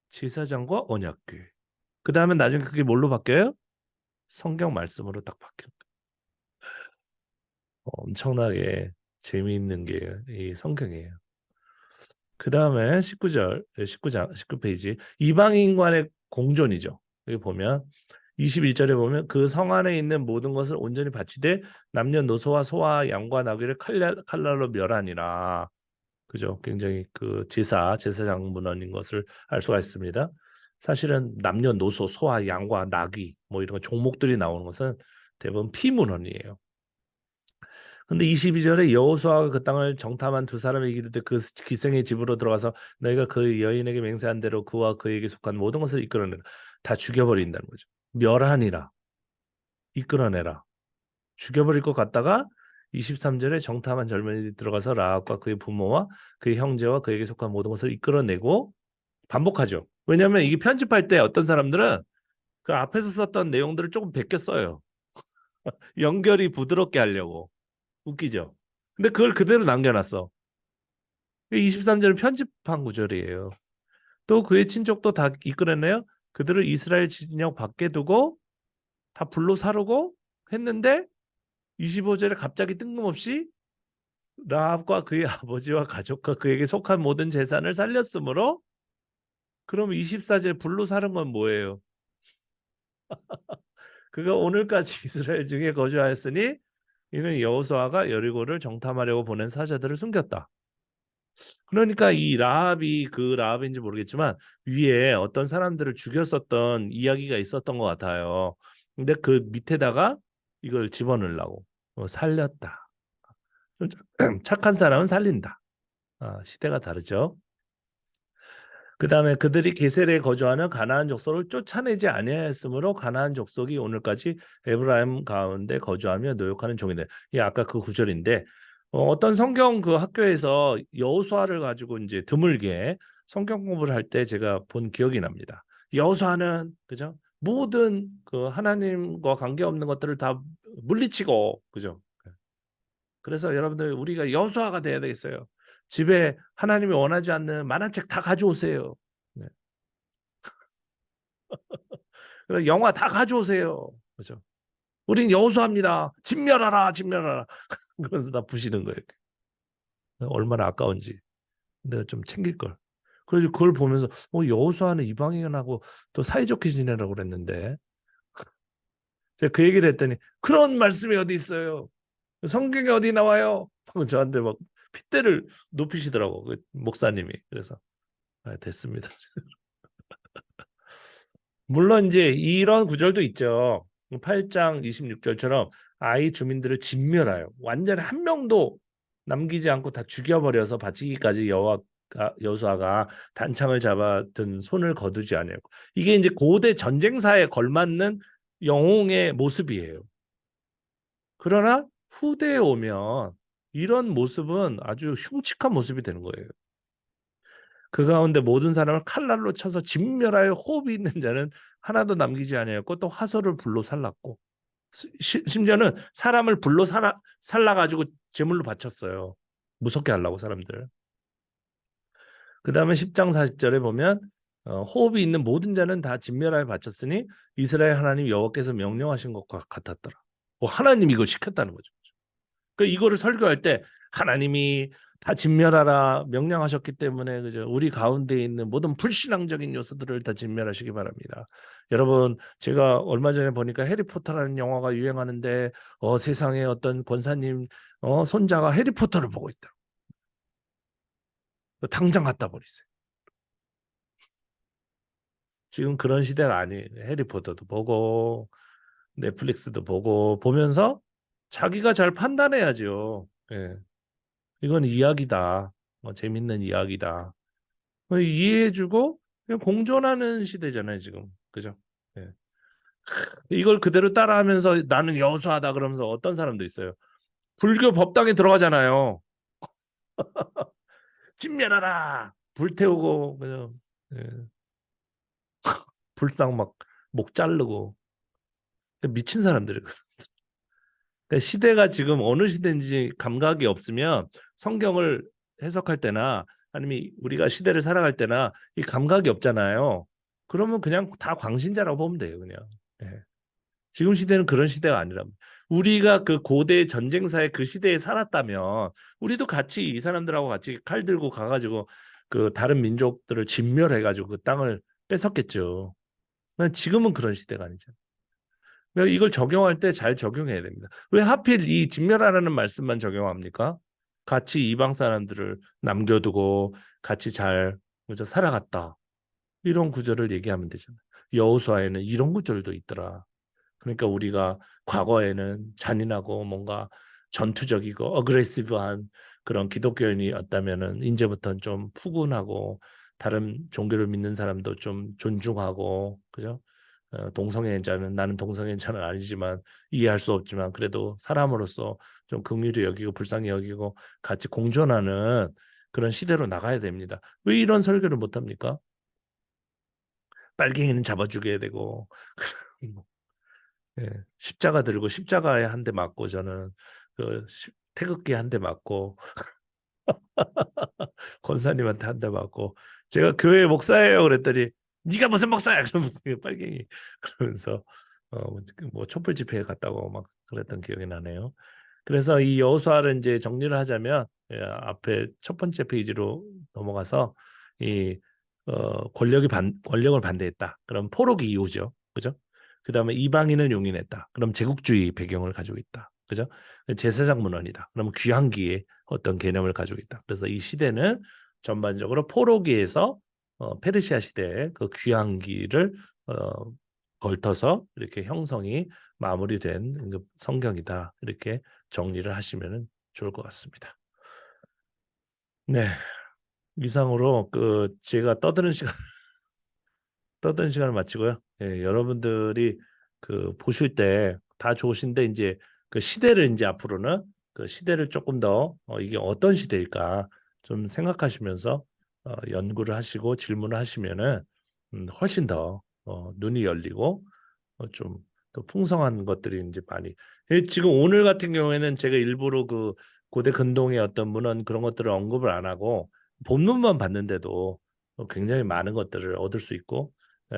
제사장과 언약궤. 그 다음에 나중에 그게 뭘로 바뀌어요? 성경 말씀으로 딱 바뀌는 거예요. 엄청나게 재미있는 게 이 성경이에요. 그 다음에 19절, 19장, 19페이지 이방인간의 공존이죠. 여기 보면 21절에 보면 그 성 안에 있는 모든 것을 온전히 바치되 남녀노소와 소와 양과 나귀를 칼날로 멸하니라. 그죠? 굉장히 그 제사장 문헌인 것을 알 수가 있습니다. 사실은 남녀노소, 소와 양과 나귀 뭐 이런 종목들이 나오는 것은 대부분 피문헌이에요. 근데 22절에 여호수아가 그 땅을 정탐한 두 사람이 이르되 그 기생의 집으로 들어가서 너희가 그 여인에게 맹세한 대로 그와 그에게 속한 모든 것을 이끌어내라. 다 죽여버린다는 거죠. 멸하니라. 이끌어내라. 죽여버릴 것 같다가 23절에 정탐한 젊은이들이 들어가서 라합과 그의 부모와 그의 형제와 그에게 속한 모든 것을 이끌어내고 반복하죠. 왜냐하면 이게 편집할 때 어떤 사람들은 그 앞에서 썼던 내용들을 조금 베껴 써요. 연결이 부드럽게 하려고. 웃기죠. 근데 그걸 그대로 남겨놨어. 23절은 편집한 구절이에요. 또 그의 친족도 다 이끌어내요. 그들을 이스라엘 진영 밖에 두고 다 불로 사르고 했는데 25절에 갑자기 뜬금없이 라합과 그의 아버지와 가족과 그에게 속한 모든 재산을 살렸으므로 그럼 24절 불로 사른 건 뭐예요? 그가 오늘까지 이스라엘 중에 거주하였으니 이는 여호수아가 여리고를 정탐하려고 보낸 사자들을 숨겼다. 그러니까 이 라합이 그 라합인지 모르겠지만 위에 어떤 사람들을 죽였었던 이야기가 있었던 것 같아요. 근데 그 밑에다가 이걸 집어넣으려고 살렸다. 좀 착한 사람은 살린다. 시대가 다르죠. 그 다음에 그들이 게셀에 거주하는 가나안 족속을 쫓아내지 아니하였으므로 가나안 족속이 오늘까지 에브라임 가운데 거주하며 노역하는 종이다. 이 아까 그 구절인데 어떤 성경 그 학교에서 여호수아를 가지고 이제 드물게 성경 공부를 할 때 제가 본 기억이 납니다. 여호수아는 그죠? 모든 그 하나님과 관계없는 것들을 다 물리치고 그죠? 그래서 여러분들 우리가 여호수아가 돼야 되겠어요. 집에 하나님이 원하지 않는 만화책 다 가져오세요. 네. 그래서 영화 다 가져오세요. 그죠? 우린 여호수아입니다. 진멸하라, 진멸하라. 그래서 다 부시는 거예요. 얼마나 아까운지. 내가 좀 챙길 걸. 그래서 그걸 보면서 여호수아는 이방인하고 또 사이좋게 지내라고 그랬는데 제가 그 얘기를 했더니 그런 말씀이 어디 있어요? 성경에 어디 나와요? 저한테 막 핏대를 높이시더라고 그 목사님이. 그래서 됐습니다. 물론 이제 이런 구절도 있죠. 8장 26절처럼 아이 주민들을 진멸하여 완전히 한 명도 남기지 않고 다 죽여버려서 바치기까지 여호수아가 단창을 잡아 든 손을 거두지 아니하고 이게 이제 고대 전쟁사에 걸맞는 영웅의 모습이에요. 그러나 후대에 오면 이런 모습은 아주 흉측한 모습이 되는 거예요. 그 가운데 모든 사람을 칼날로 쳐서 진멸하여 호흡이 있는 자는 하나도 남기지 아니하였고 또 화소를 불로 살랐고 심지어는 사람을 불로 살라가지고 제물로 바쳤어요. 무섭게 하려고 사람들. 그 다음에 10장 40절에 보면 호흡이 있는 모든 자는 다 진멸하여 바쳤으니 이스라엘 하나님 여호와께서 명령하신 것과 같았더라. 하나님이 이걸 시켰다는 거죠. 그 이거를 설교할 때 하나님이 다 진멸하라 명령하셨기 때문에 그죠? 우리 가운데 있는 모든 불신앙적인 요소들을 다 진멸하시기 바랍니다. 여러분 제가 얼마 전에 보니까 해리포터라는 영화가 유행하는데 세상에 어떤 권사님 손자가 해리포터를 보고 있다. 당장 갖다 버리세요. 지금 그런 시대가 아니에요. 해리포터도 보고 넷플릭스도 보고 보면서 자기가 잘 판단해야죠. 예. 이건 이야기다. 재밌는 이야기다. 이해해주고 그냥 공존하는 시대잖아요, 지금. 그죠? 예. 이걸 그대로 따라하면서 나는 여수하다 그러면서 어떤 사람도 있어요. 불교 법당에 들어가잖아요. 진멸하라. 불태우고 그죠? 예. 불상 막 목 자르고 미친 사람들이거든. 그러니까 시대가 지금 어느 시대인지 감각이 없으면 성경을 해석할 때나 아니면 우리가 시대를 살아갈 때나 이 감각이 없잖아요. 그러면 그냥 다 광신자라고 보면 돼요, 그냥. 예. 지금 시대는 그런 시대가 아니랍니다. 우리가 그 고대 전쟁사의 그 시대에 살았다면 우리도 같이 이 사람들하고 같이 칼 들고 가가지고 그 다른 민족들을 진멸해가지고 그 땅을 뺏었겠죠. 지금은 그런 시대가 아니죠. 그러니까 이걸 적용할 때 잘 적용해야 됩니다. 왜 하필 이 진멸하라는 말씀만 적용합니까? 같이 이방 사람들을 남겨두고 같이 잘 그죠? 살아갔다. 이런 구절을 얘기하면 되잖아요. 여호수아에는 이런 구절도 있더라. 그러니까 우리가 과거에는 잔인하고 뭔가 전투적이고 어그레시브한 그런 기독교인이었다면은 이제부터는 좀 푸근하고 다른 종교를 믿는 사람도 좀 존중하고 그죠? 동성애자는 나는 동성애자는 아니지만 이해할 수 없지만 그래도 사람으로서 좀 긍휼히 여기고 불쌍히 여기고 같이 공존하는 그런 시대로 나가야 됩니다. 왜 이런 설교를 못 합니까? 빨갱이는 잡아 죽여야 되고 예, 십자가 들고 십자가에 한 대 맞고 저는 태극기에 한 대 맞고 권사님한테 한 대 맞고 제가 교회 목사예요 그랬더니 네가 무슨 목사야 그러면 빨갱이 그러면서 뭐 촛불 집회에 갔다고 막 그랬던 기억이 나네요. 그래서 이 여호수아를 이제 정리를 하자면 앞에 첫 번째 페이지로 넘어가서 이 권력을 반대했다. 그럼 포로기 이후죠. 그죠? 그다음에 이방인을 용인했다. 그럼 제국주의 배경을 가지고 있다. 그죠? 제사장 문헌이다. 그러면 귀환기의 어떤 개념을 가지고 있다. 그래서 이 시대는 전반적으로 포로기에서 페르시아 시대의 그 귀환기를 어, 걸터서 이렇게 형성이 마무리된 그 성경이다. 이렇게 정리를 하시면 좋을 것 같습니다. 네, 이상으로 제가 떠드는 시간을 마치고요. 예, 여러분들이 보실 때 다 좋으신데 이제 그 시대를 이제 앞으로는 그 시대를 조금 더 이게 어떤 시대일까 좀 생각하시면서 연구를 하시고 질문을 하시면은 훨씬 더 눈이 열리고 좀 더 풍성한 것들이 이제 많이 지금 오늘 같은 경우에는 제가 일부러 그 고대 근동의 어떤 문헌 그런 것들을 언급을 안 하고 본문만 봤는데도 굉장히 많은 것들을 얻을 수 있고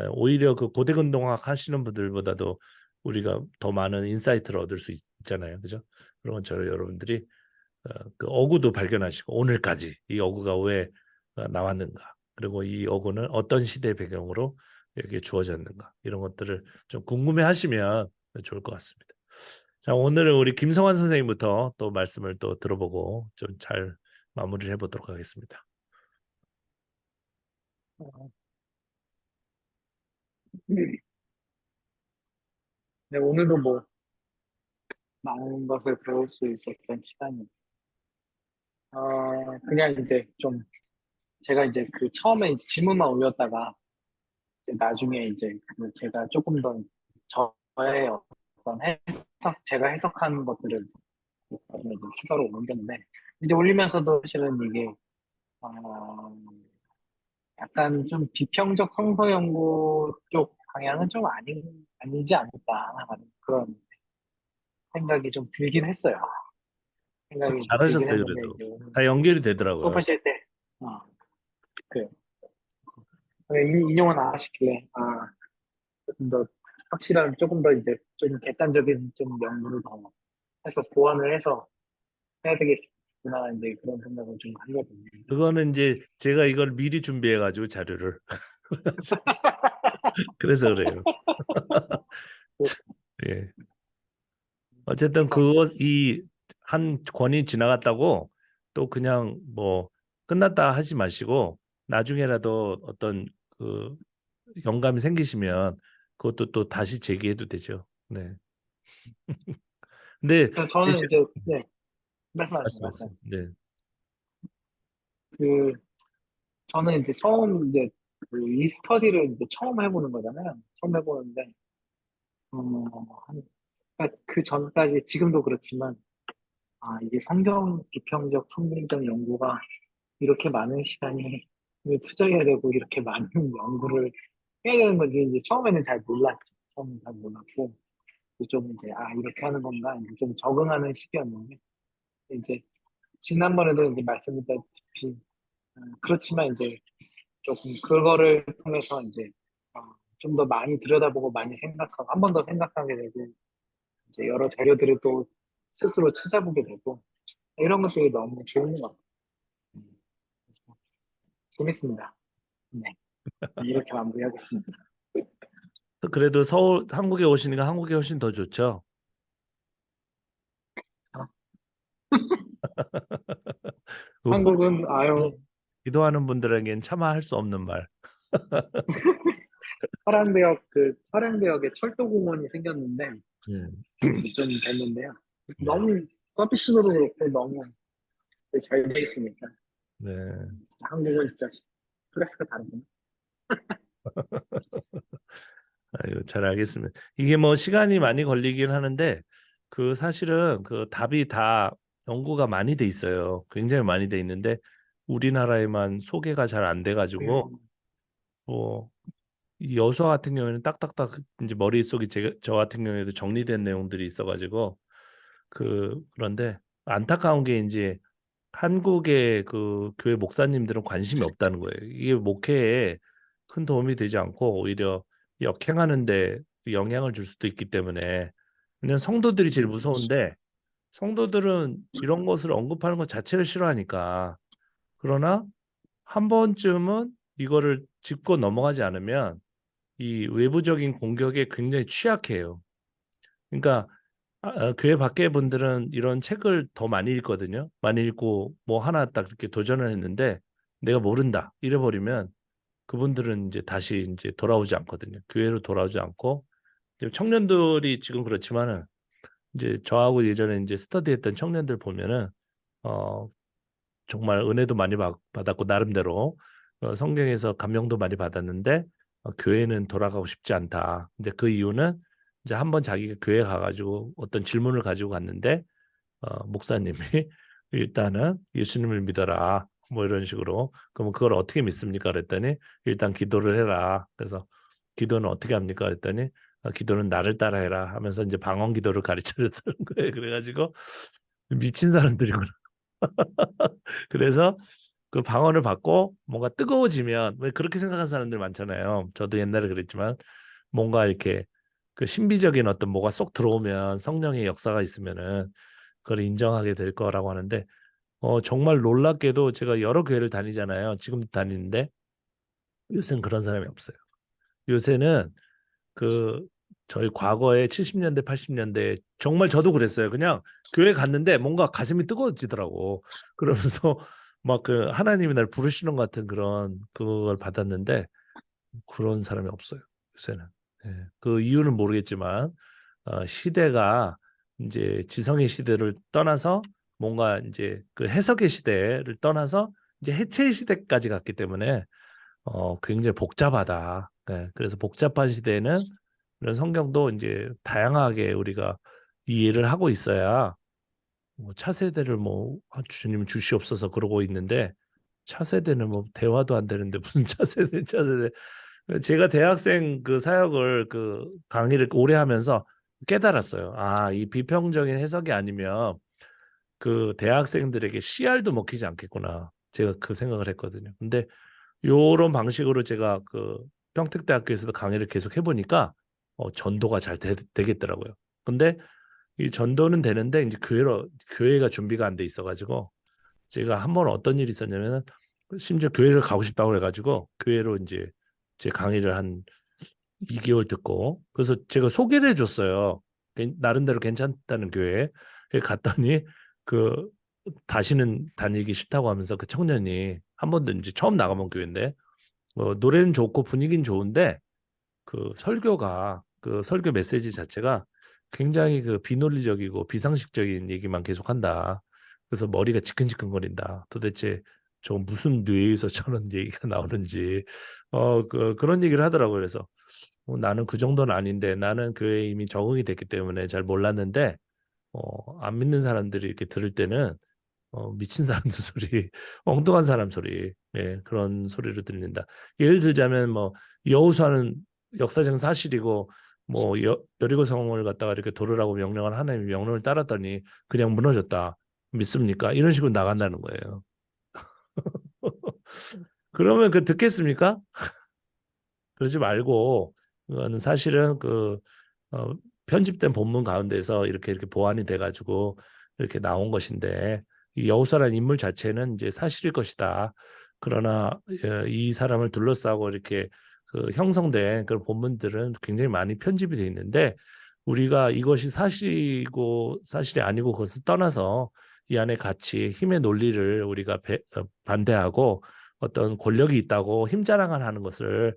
오히려 그 고대 근동학 하시는 분들보다도 우리가 더 많은 인사이트를 얻을 수 있잖아요, 그죠? 그런 것처럼 여러분들이 그 어구도 발견하시고 오늘까지 이 어구가 왜 나왔는가 그리고 이 어구는 어떤 시대 배경으로 이렇게 주어졌는가 이런 것들을 좀 궁금해하시면 좋을 것 같습니다. 자, 오늘은 우리 김성환 선생님부터 또 말씀을 또 들어보고 좀 잘 마무리를 해보도록 하겠습니다. 어, 네, 오늘도 뭐 많은 것을 배울 수 있었던 시간이. 그냥 이제 좀 제가 이제 그 처음에 이제 질문만 올렸다가 이제 나중에 이제 그 제가 조금 더 저의 어떤 제가 해석한 것들을 이제 추가로 올렸는데 이제 올리면서도 사실은 이게 어, 약간 좀 비평적 성서 연구 쪽 방향은 좀 아니지 않을까 하는 그런 생각이 좀 들긴 했어요. 생각이 이제 들긴 잘하셨어요, 했는데 그래도 이제 오늘 다 연결이 되더라고요. 수업하실 때 그 인용은 안 하시길래 조금 더 확실한 조금 더 이제 좀 객관적인 좀 연구를 더 해서 보완을 해서 해야 되겠구나 이제 그런 생각을 좀 하거든요. 그거는 이제 제가 이걸 미리 준비해가지고 자료를 그래서 그래요. 예. 어쨌든 그래서 그것 이 한 권이 지나갔다고 또 그냥 뭐 끝났다 하지 마시고 나중에라도 어떤 그 영감이 생기시면 그것도 또 다시 제기해도 되죠. 네. 근데 그래서 저는 대신 이제 네 말씀하세요 말씀하세요. 말씀하세요. 네. 그 저는 이제 처음 이제 그이 스터디를 이제 처음 해보는 거잖아요. 처음 해보는데 그러니까 그 전까지 지금도 그렇지만 이게 성경 비평적 성경적 연구가 이렇게 많은 시간이 투자해야 되고 이렇게 많은 연구를 해야 되는 건지 이제 처음에는 잘 몰랐죠. 처음엔 잘 몰랐고 좀 이제 이렇게 하는 건가 이제 좀 적응하는 시기였는데 이제 지난번에도 이제 말씀드렸다시피 그렇지만 이제 조금 그거를 통해서 이제 좀 더 많이 들여다보고 많이 생각하고 한 번 더 생각하게 되고 이제 여러 자료들을 또 스스로 찾아보게 되고 이런 것들이 너무 좋은 것 같아요. 그래서 재밌습니다. 네, 이렇게 마무리하겠습니다. 그래도 서울 한국에 오시니까 한국이 훨씬 더 좋죠. 어, 그 한국은 기도하는 분들에겐 차마 할 수 없는 말. 화랑대역에 철도공원이 생겼는데 예. 좀 됐는데요. 네. 너무 서비스도 그렇고 너무 잘 돼 있으니까 네. 진짜 한국은 진짜 클래스가 다르구나. 아유, 잘 알겠습니다. 이게 뭐 시간이 많이 걸리긴 하는데 그 사실은 그 답이 다 연구가 많이 돼 있어요. 굉장히 많이 돼 있는데 우리나라에만 소개가 잘 안 돼가지고 음, 뭐 이 여수 같은 경우에는 딱딱딱 이제 머릿속에 저 같은 경우에도 정리된 내용들이 있어가지고 그런데 안타까운 게 이제 한국의 그 교회 목사님들은 관심이 없다는 거예요. 이게 목회에 큰 도움이 되지 않고 오히려 역행하는데 영향을 줄 수도 있기 때문에 그냥 성도들이 제일 무서운데 성도들은 이런 것을 언급하는 것 자체를 싫어하니까 그러나 한 번쯤은 이거를 짚고 넘어가지 않으면 이 외부적인 공격에 굉장히 취약해요. 그러니까 교회 밖의 분들은 이런 책을 더 많이 읽거든요. 많이 읽고 뭐 하나 딱 이렇게 도전을 했는데 내가 모른다 이래버리면 그분들은 이제 다시 이제 돌아오지 않거든요. 교회로 돌아오지 않고 이제 청년들이 지금 그렇지만은 이제 저하고 예전에 이제 스터디했던 청년들 보면은 어 정말 은혜도 많이 받았고 나름대로 성경에서 감명도 많이 받았는데 교회는 돌아가고 싶지 않다. 이제 그 이유는 이제 한번 자기가 교회 가가지고 어떤 질문을 가지고 갔는데 목사님이 일단은 예수님을 믿어라. 뭐 이런 식으로. 그러면 그걸 어떻게 믿습니까? 그랬더니 일단 기도를 해라. 그래서 기도는 어떻게 합니까? 그랬더니 기도는 나를 따라해라 하면서 이제 방언 기도를 가르쳐 줬다는 거예요. 그래가지고 미친 사람들이구나. 그래서 그 방언을 받고 뭔가 뜨거워지면 왜 그렇게 생각하는 사람들 많잖아요. 저도 옛날에 그랬지만 뭔가 이렇게 그 신비적인 어떤 뭐가 쏙 들어오면 성령의 역사가 있으면은 그걸 인정하게 될 거라고 하는데 정말 놀랍게도 제가 여러 교회를 다니잖아요. 지금도 다니는데 요새는 그런 사람이 없어요. 요새는 그 저희 과거에 70년대, 80년대 정말 저도 그랬어요. 그냥 교회 갔는데 뭔가 가슴이 뜨거워지더라고. 그러면서 막 그 하나님이 날 부르시는 것 같은 그런 그걸 받았는데 그런 사람이 없어요. 요새는. 예. 그 이유는 모르겠지만 시대가 이제 지성의 시대를 떠나서 뭔가 이제 그 해석의 시대를 떠나서 이제 해체의 시대까지 갔기 때문에 굉장히 복잡하다. 예, 그래서 복잡한 시대에는 이런 성경도 이제 다양하게 우리가 이해를 하고 있어야 뭐 차세대를 뭐 주님 주시옵소서 그러고 있는데 차세대는 뭐 대화도 안 되는데 무슨 차세대 제가 대학생 그 사역을 그 강의를 오래 하면서 깨달았어요. 아, 이 비평적인 해석이 아니면 그 대학생들에게 씨알도 먹히지 않겠구나. 제가 그 생각을 했거든요. 근데 요런 방식으로 제가 그 평택대학교에서도 강의를 계속 해보니까 전도가 잘 되겠더라고요. 근데 이 전도는 되는데 이제 교회가 준비가 안 돼 있어가지고 제가 한 번 어떤 일이 있었냐면은 심지어 교회를 가고 싶다고 해가지고 교회로 이제 제 강의를 한 2개월 듣고 그래서 제가 소개를 해줬어요. 나름대로 괜찮다는 교회 갔더니 그 다시는 다니기 싫다고 하면서 그 청년이 한 번도 이제 처음 나가본 교회인데 노래는 좋고 분위기는 좋은데 그 설교가 그 설교 메시지 자체가 굉장히 그 비논리적이고 비상식적인 얘기만 계속한다. 그래서 머리가 지끈지끈거린다. 도대체 저 무슨 뇌에서 저런 얘기가 나오는지 그런 얘기를 하더라고요. 그래서 나는 그 정도는 아닌데 나는 교회에 이미 적응이 됐기 때문에 잘 몰랐는데 안 믿는 사람들이 이렇게 들을 때는 미친 사람들 소리, 엉뚱한 사람 소리, 예, 그런 소리를 들린다. 예를 들자면 뭐 여호수아는 역사적 사실이고 뭐 여리고 성을 갖다가 이렇게 도르라고 명령한 하나님의 명령을 따랐더니 그냥 무너졌다. 믿습니까? 이런 식으로 나간다는 거예요. 그러면 그 듣겠습니까? 그러지 말고 그거는 사실은 어, 편집된 본문 가운데서 이렇게 보완이 돼가지고 이렇게 나온 것인데 이 여호수아라는 인물 자체는 이제 사실일 것이다. 그러나 이 사람을 둘러싸고 이렇게 그 형성된 그런 본문들은 굉장히 많이 편집이 돼 있는데 우리가 이것이 사실이고 사실이 아니고 그것을 떠나서 이 안에 가치, 힘의 논리를 우리가 반대하고 어떤 권력이 있다고 힘 자랑을 하는 것을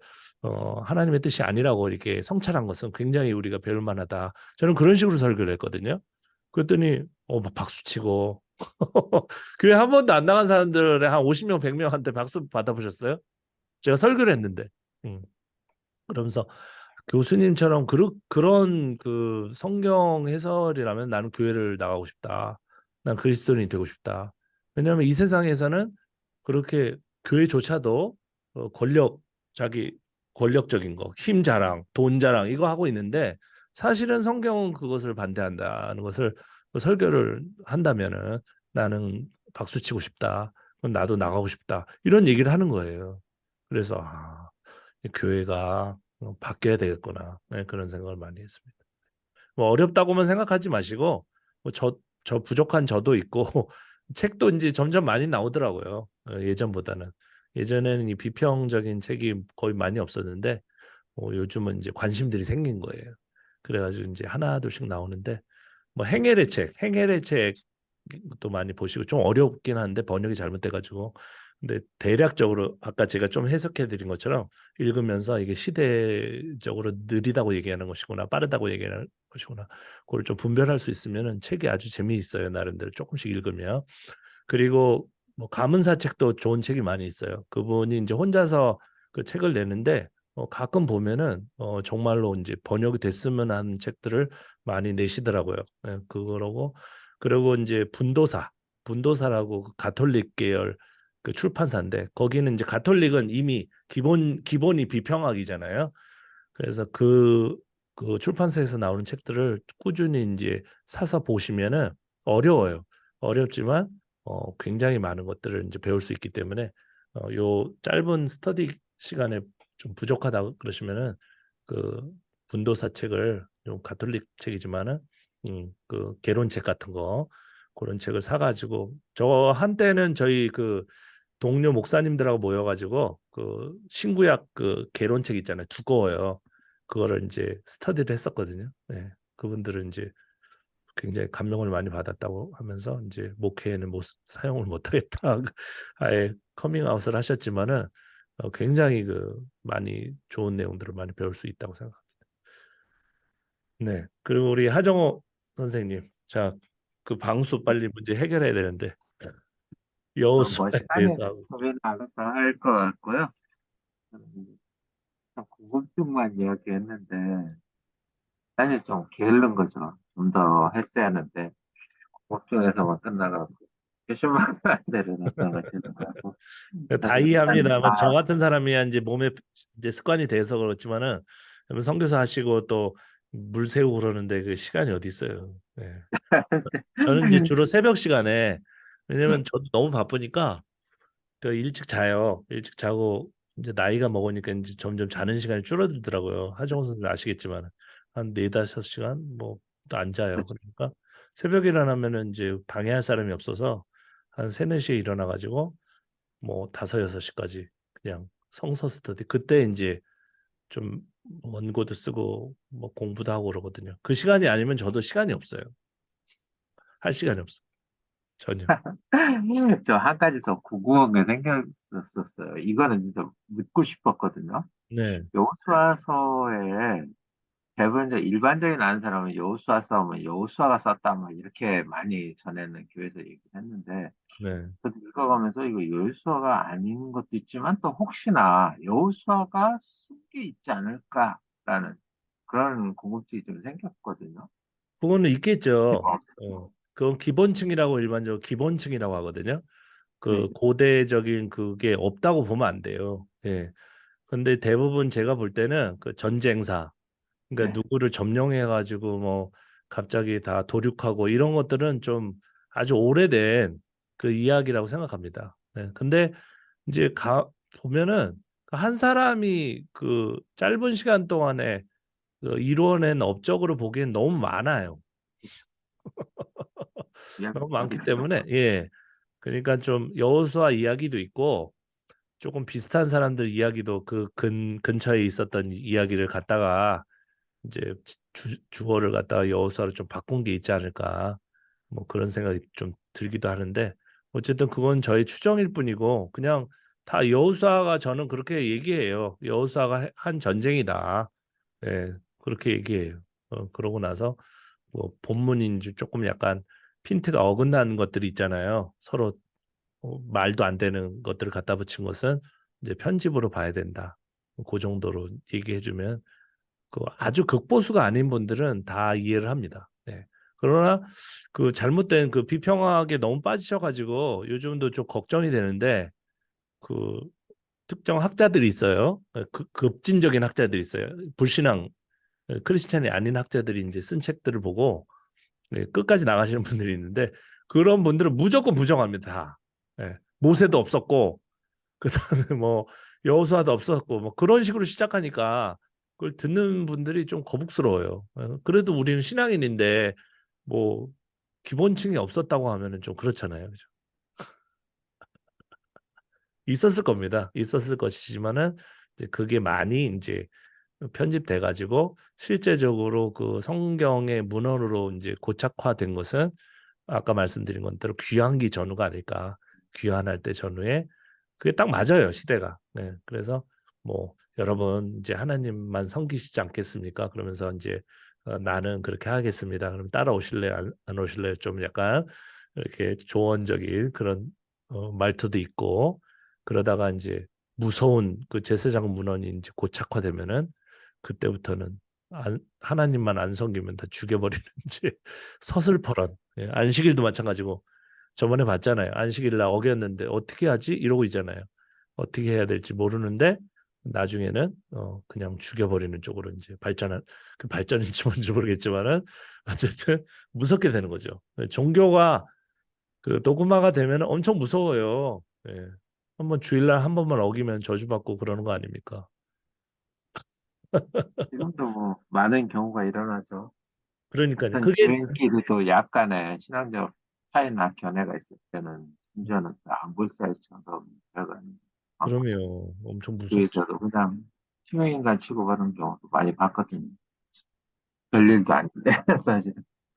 하나님의 뜻이 아니라고 이렇게 성찰한 것은 굉장히 우리가 배울 만하다. 저는 그런 식으로 설교를 했거든요. 그랬더니 막 박수 치고 교회 한 번도 안 나간 사람들의 한 50명, 100명한테 박수 받아보셨어요? 제가 설교를 했는데. 음. 그러면서 교수님처럼 그런 그 성경 해설이라면 나는 교회를 나가고 싶다. 난 그리스도인이 되고 싶다. 왜냐하면 이 세상에서는 그렇게 교회조차도 자기 권력적인 거, 힘 자랑, 돈 자랑 이거 하고 있는데 사실은 성경은 그것을 반대한다는 것을 설교를 한다면은 나는 박수 치고 싶다. 그럼 나도 나가고 싶다. 이런 얘기를 하는 거예요. 그래서 이 교회가 바뀌어야 되겠구나. 네, 그런 생각을 많이 했습니다. 뭐 어렵다고만 생각하지 마시고 저 부족한 저도 있고 책도 이제 점점 많이 나오더라고요. 예전보다는. 예전에는 이 비평적인 책이 거의 많이 없었는데 요즘은 이제 관심들이 생긴 거예요. 그래가지고 이제 하나 둘씩 나오는데 뭐 행헬의 책도 많이 보시고 좀 어렵긴 한데 번역이 잘못돼가지고 근데 대략적으로 아까 제가 좀 해석해 드린 것처럼 읽으면서 이게 시대적으로 느리다고 얘기하는 것이구나 빠르다고 얘기하는 것이구나 그걸 좀 분별할 수 있으면은 책이 아주 재미있어요 나름대로 조금씩 읽으면 그리고 뭐 가문사 책도 좋은 책이 많이 있어요 그분이 이제 혼자서 그 책을 내는데 가끔 보면은 정말로 이제 번역이 됐으면 하는 책들을 많이 내시더라고요. 예, 그거라고 그리고 이제 분도사라고 그 가톨릭 계열 그 출판사인데 거기는 이제 가톨릭은 이미 기본이 비평학이잖아요. 그래서 그 출판사에서 나오는 책들을 꾸준히 이제 사서 보시면은 어려워요. 어렵지만 굉장히 많은 것들을 이제 배울 수 있기 때문에 요 짧은 스터디 시간에 좀 부족하다 그러시면은 그 분도사 책을 좀 가톨릭 책이지만은 그 개론책 같은 거 그런 책을 사가지고 저 한때는 저희 그 동료 목사님들하고 모여가지고 그 신구약 그 개론책 있잖아요 두꺼워요 그거를 이제 스터디를 했었거든요. 네. 그분들은 이제 굉장히 감명을 많이 받았다고 하면서 이제 목회에는 못 사용을 못하겠다 아예 커밍아웃을 하셨지만은 굉장히 그 많이 좋은 내용들을 많이 배울 수 있다고 생각합니다. 네. 그리고 우리 하정호 선생님, 자, 그 방수 빨리 문제 해결해야 되는데 뭐 여호수아에 시간이 대해서 하고. 소비는 알아서 할 것 같고요. 좀 궁금증만 이야기했는데 사실 좀 게으른 거죠. 좀 더 했어야 하는데 궁금증에서만 끝나가고 표시만 안 내려놨던 거 죄송하고 다 일단 이해합니다만 저 다 같은 사람이 이제 몸에 이제 습관이 돼서 그렇지만은 선교사 하시고 또 물 세우고 그러는데 그 시간이 어디 있어요. 네. 저는 이제 주로 새벽 시간에 왜냐면 저도 너무 바쁘니까 그 일찍 자요. 일찍 자고 이제 나이가 먹으니까 이제 점점 자는 시간이 줄어들더라고요. 하정우 선생님 아시겠지만 한 4, 5시간 뭐 또 안 자요. 그러니까 새벽에 일어나면은 이제 방해할 사람이 없어서 한 3, 4시에 일어나 가지고 뭐 5, 6시까지 그냥 성서 스터디 그때 이제 좀 원고도 쓰고 뭐 공부도 하고 그러거든요. 그 시간이 아니면 저도 시간이 없어요. 할 시간이 없어. 전혀. 저 한 가지 더 궁금한 게 생겼었어요. 이거는 진짜 묻고 싶었거든요. 네, 여호수아서에 대부분 일반적인 아는 사람은 여호수아 싸움은 여호수아가 썼다 뭐 이렇게 많이 전에는 교회에서 얘기했는데 네. 저도 읽어가면서 이거 여호수아가 아닌 것도 있지만 또 혹시나 여호수아가 쓴 게 있지 않을까라는 그런 궁금증이 좀 생겼거든요. 그거는 있겠죠. 그건 기본층이라고 일반적으로 기본층이라고 하거든요. 그 네, 고대적인 그게 없다고 보면 안 돼요. 예. 근데 대부분 제가 볼 때는 그 전쟁사, 그러니까 네, 누구를 점령해가지고 뭐 갑자기 다 도륙하고 이런 것들은 좀 아주 오래된 그 이야기라고 생각합니다. 예. 근데 이제 보면은 한 사람이 그 짧은 시간 동안에 그 이루어낸 업적으로 보기엔 너무 많아요. 너무 많기 이야기죠. 때문에 예. 그러니까 좀 여호수아 이야기도 있고 조금 비슷한 사람들 이야기도 그 근처에 있었던 이야기를 갖다가 이제 주어를 갖다가 여호수아로 좀 바꾼 게 있지 않을까 뭐 그런 생각이 좀 들기도 하는데 어쨌든 그건 저의 추정일 뿐이고 그냥 다 여호수아가 저는 그렇게 얘기해요. 여호수아가 한 전쟁이다. 예, 그렇게 얘기해요. 그러고 나서 뭐 본문인지 조금 약간 핀트가 어긋나는 것들이 있잖아요. 서로 말도 안 되는 것들을 갖다 붙인 것은 이제 편집으로 봐야 된다. 그 정도로 얘기해주면 그 아주 극보수가 아닌 분들은 다 이해를 합니다. 네. 그러나 그 잘못된 그 비평학에 너무 빠지셔가지고 요즘도 좀 걱정이 되는데 그 특정 학자들이 있어요. 급진적인 학자들이 있어요. 불신앙 크리스찬이 아닌 학자들이 이제 쓴 책들을 보고 끝까지 나가시는 분들이 있는데 그런 분들은 무조건 부정합니다. 다. 모세도 없었고 그다음에 뭐 여호수아도 없었고 뭐 그런 식으로 시작하니까 그걸 듣는 분들이 좀 거북스러워요. 그래도 우리는 신앙인인데 뭐 기본층이 없었다고 하면은 좀 그렇잖아요. 그죠? 있었을 겁니다. 있었을 것이지만은 이제 그게 많이 이제 편집돼 가지고 실제적으로 그 성경의 문헌으로 이제 고착화된 것은 아까 말씀드린 것대로 귀환기 전후가 아닐까. 귀환할 때 전후에 그게 딱 맞아요, 시대가. 네. 그래서 뭐 여러분 이제 하나님만 섬기시지 않겠습니까? 그러면서 이제 나는 그렇게 하겠습니다. 그럼 따라오실래요? 안 오실래요? 좀 약간 이렇게 조언적인 그런 말투도 있고 그러다가 이제 무서운 그 제사장 문헌이 이제 고착화되면은 그때부터는 하나님만 안 섬기면 다 죽여버리는 이제 서슬퍼런 안식일도 마찬가지고 저번에 봤잖아요. 안식일 날 어겼는데 어떻게 하지? 이러고 있잖아요. 어떻게 해야 될지 모르는데 나중에는 그냥 죽여버리는 쪽으로 이제 발전한 그 발전인지 뭔지 모르겠지만은 어쨌든 무섭게 되는 거죠. 종교가 그 도그마가 되면 엄청 무서워요. 예. 한번 주일날 한 번만 어기면 저주받고 그러는 거 아닙니까? 지금도 뭐 많은 경우가 일어나죠. 그러니까요. 어떤 그게 교인끼리도 약간의 신앙적 차이나 견해가 있을 때는 심지어는 안 볼 사이 정도 들어가는 많고 그러면 엄청 무섭죠. 주위에서도 그냥 투명인간 취급하는 경우도 많이 봤거든요. 별일도 아닌데 사실.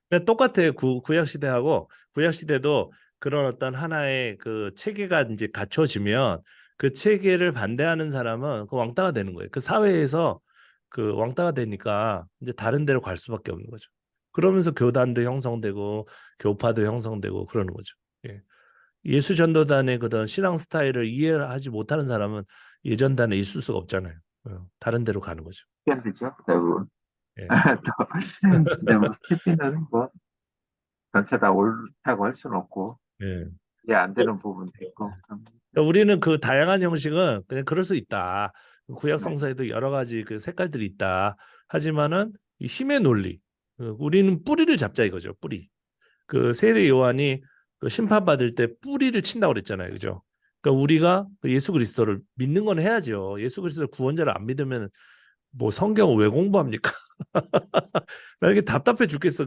근데 똑같아요. 구약 시대하고 구약 시대도 그런 어떤 하나의 그 체계가 이제 갖춰지면 그 체계를 반대하는 사람은 그 왕따가 되는 거예요. 그 사회에서 그 왕따가 되니까 이제 다른 데로 갈 수밖에 없는 거죠. 그러면서 교단도 형성되고 교파도 형성되고 그러는 거죠. 예. 예수 전도단의 그런 신앙 스타일을 이해하지 못하는 사람은 예전단에 있을 수가 없잖아요. 다른 데로 가는 거죠. 편드죠 대부분. 예. 또 근데 뭐 실제는 뭐 전체 다 옳다고 할 수는 없고 예. 이해 안 되는 부분도 있고 그러니까 우리는 그 다양한 형식은 그냥 그럴 수 있다. 구약 네. 성서에도 여러 가지 그 색깔들이 있다. 하지만은 이 힘의 논리, 우리는 뿌리를 잡자 이거죠. 뿌리. 그 세례 요한이 그 심판받을 때 뿌리를 친다고 그랬잖아요. 그죠? 그러니까 우리가 그 예수 그리스도를 믿는 건 해야죠. 예수 그리스도 구원자를 안 믿으면 뭐 성경을 왜 공부합니까? 나 이게 답답해 죽겠어.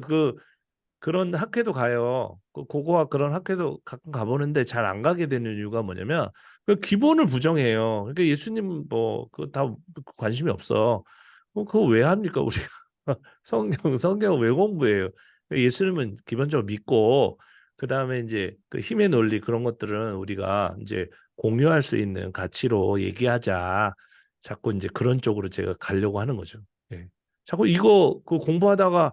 그런 학회도 가요. 고고학 그런 학회도 가끔 가보는데 잘 안 가게 되는 이유가 뭐냐면 그 기본을 부정해요. 그러니까 예수님 뭐 그 다 관심이 없어. 그거 왜 합니까 우리? 성경 왜 공부해요? 그러니까 예수님은 기본적으로 믿고 그 다음에 이제 그 힘의 논리 그런 것들은 우리가 이제 공유할 수 있는 가치로 얘기하자. 자꾸 이제 그런 쪽으로 제가 가려고 하는 거죠. 예. 자꾸 이거 그 공부하다가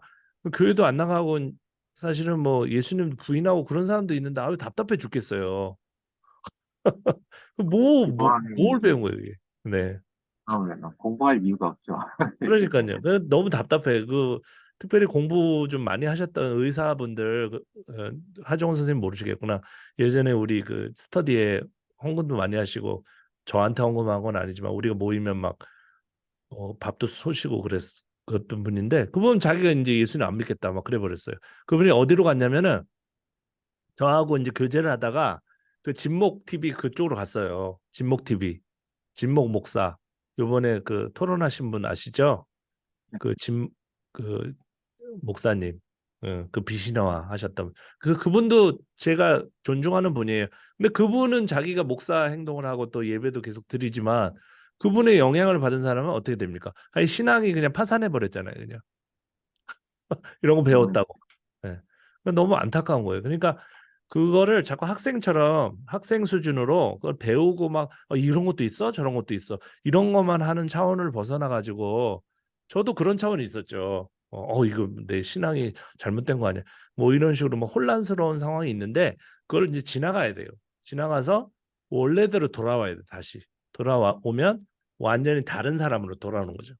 교회도 안 나가고 사실은 뭐 예수님 부인하고 그런 사람도 있는데 아유 답답해 죽겠어요. 뭘 배운 기본이 거예요, 이게. 네. 그러면 공부할 이유가 없죠. 그러니까요. 너무 답답해. 특별히 공부 좀 많이 하셨던 의사분들, 하정원 선생님 모르시겠구나. 예전에 우리 그 스터디에 헌금도 많이 하시고, 저한테 헌금한 건 아니지만, 우리가 모이면 막, 밥도 쏘시고 그랬던 분인데, 그분 자기가 이제 예수님 안 믿겠다, 막 그래 버렸어요. 그분이 어디로 갔냐면은, 저하고 이제 교제를 하다가 그 진목 TV 그쪽으로 갔어요. 진목 TV. 진목 목사. 요번에 그 토론하신 분 아시죠? 그 목사님. 그 비신화 하셨던 그분도 제가 존중하는 분이에요. 근데 그분은 자기가 목사 행동을 하고 또 예배도 계속 드리지만 그분의 영향을 받은 사람은 어떻게 됩니까? 아니 신앙이 그냥 파산해 버렸잖아요, 그냥. 이런 거 배웠다고. 예. 너무 안타까운 거예요. 그러니까 그거를 자꾸 학생처럼 학생 수준으로 그걸 배우고 막 이런 것도 있어, 저런 것도 있어. 이런 것만 하는 차원을 벗어나 가지고 저도 그런 차원이 있었죠. 이거 내 신앙이 잘못된 거 아니야? 뭐 이런 식으로 뭐 혼란스러운 상황이 있는데 그걸 이제 지나가야 돼요. 지나가서 원래대로 돌아와야 돼. 다시 돌아오면 완전히 다른 사람으로 돌아오는 거죠.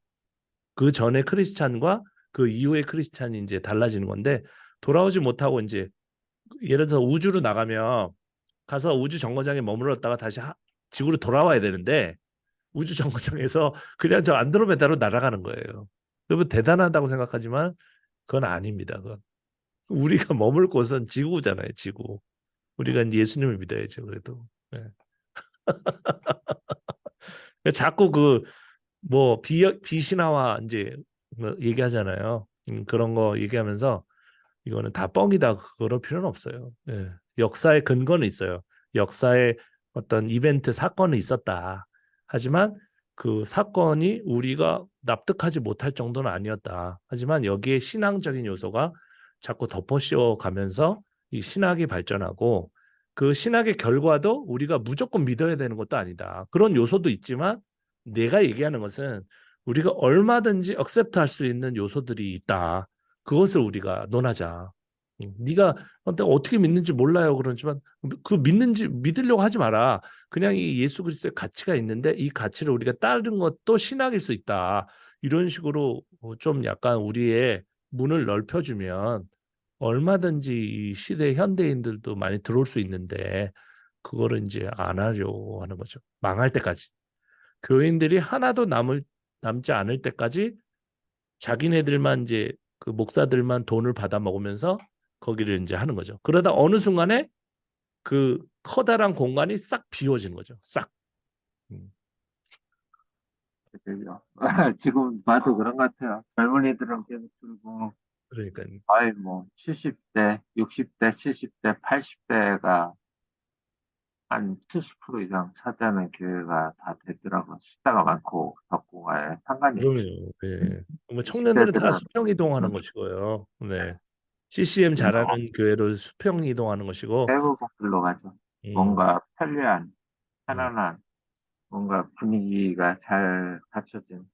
그 전에 크리스찬과 그 이후의 크리스찬이 이제 달라지는 건데 돌아오지 못하고 이제 예를 들어서 우주로 나가면 가서 우주 정거장에 머물렀다가 다시 지구로 돌아와야 되는데 우주 정거장에서 그냥 저 안드로메다로 날아가는 거예요. 여러분 대단하다고 생각하지만 그건 아닙니다. 그건 우리가 머물 곳은 지구잖아요, 지구. 우리가 이제 예수님을 믿어야죠, 그래도. 네. 자꾸 그 뭐 비신화와 이제 뭐 얘기하잖아요. 그런 거 얘기하면서 이거는 다 뻥이다. 그럴 필요는 없어요. 예. 역사의 근거는 있어요. 역사의 어떤 이벤트 사건은 있었다. 하지만 그 사건이 우리가 납득하지 못할 정도는 아니었다. 하지만 여기에 신앙적인 요소가 자꾸 덮어씌워 가면서 이 신학이 발전하고 그 신학의 결과도 우리가 무조건 믿어야 되는 것도 아니다. 그런 요소도 있지만 내가 얘기하는 것은 우리가 얼마든지 액셉트 할 수 있는 요소들이 있다. 그것을 우리가 논하자. 네가 어떻게 믿는지 몰라요. 그러지만 그 믿는지 믿으려고 하지 마라. 그냥 이 예수 그리스도의 가치가 있는데 이 가치를 우리가 따르는 것도 신학일 수 있다. 이런 식으로 좀 약간 우리의 문을 넓혀주면 얼마든지 이 시대 현대인들도 많이 들어올 수 있는데 그거를 이제 안 하려고 하는 거죠. 망할 때까지. 교인들이 하나도 남지 않을 때까지 자기네들만 이제 그 목사들만 돈을 받아 먹으면서 거기를 이제 하는 거죠. 그러다 어느 순간에 그 커다란 공간이 싹 비워지는 거죠. 싹. 음, 그죠? 지금 봐도 그런 것 같아요. 젊은이들은 계속 줄고, 그러니까 거의 뭐 70대, 60대, 70대, 80대가 한 70% 이상 차지하는 교회가 다 되더라고요. 숫자가 많고 적고가 상관이 없이. 그러면요. 예. 뭐 청년들은 다 10대들은 수평 이동하는 것이고요. 네. CCM 잘하는 교회로 수평 이동하는 것이고, 대부분 글로 가죠. 음, 뭔가 편리한, 음, 편안한, 뭔가 분위기가 잘 갖춰진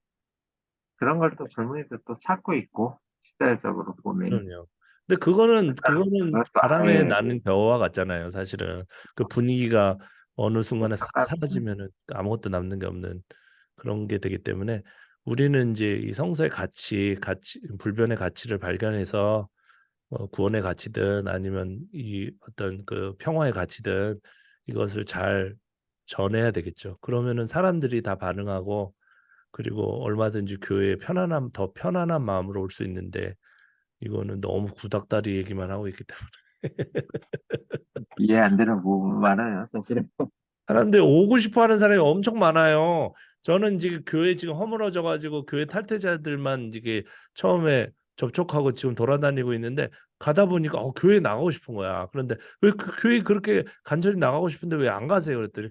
그런 걸 또 젊은이들 또 찾고 있고, 시대적으로 보면. 그럼요. 근데 그거는 그것도 바람에 아예 나는 겨와 같잖아요. 사실은 그 분위기가 어느 순간에 싹 잠깐, 사라지면은 아무것도 남는 게 없는 그런 게 되기 때문에 우리는 이제 이 성서의 가치, 불변의 가치를 발견해서 구원의 가치든 아니면 이 어떤 그 평화의 가치든 이것을 잘 전해야 되겠죠. 그러면은 사람들이 다 반응하고 그리고 얼마든지 교회에 더 편안한 마음으로 올 수 있는데 이거는 너무 구닥다리 얘기만 하고 있기 때문에 이해 안 되는 부분 많아요, 사실은. 사람들이 오고 싶어 하는 사람이 엄청 많아요. 저는 지금 교회 지금 허물어져 가지고 교회 탈퇴자들만 이게 처음에 접촉하고 지금 돌아다니고 있는데 가다 보니까 교회 나가고 싶은 거야. 그런데 왜 그 교회 그렇게 간절히 나가고 싶은데 왜 안 가세요? 그랬더니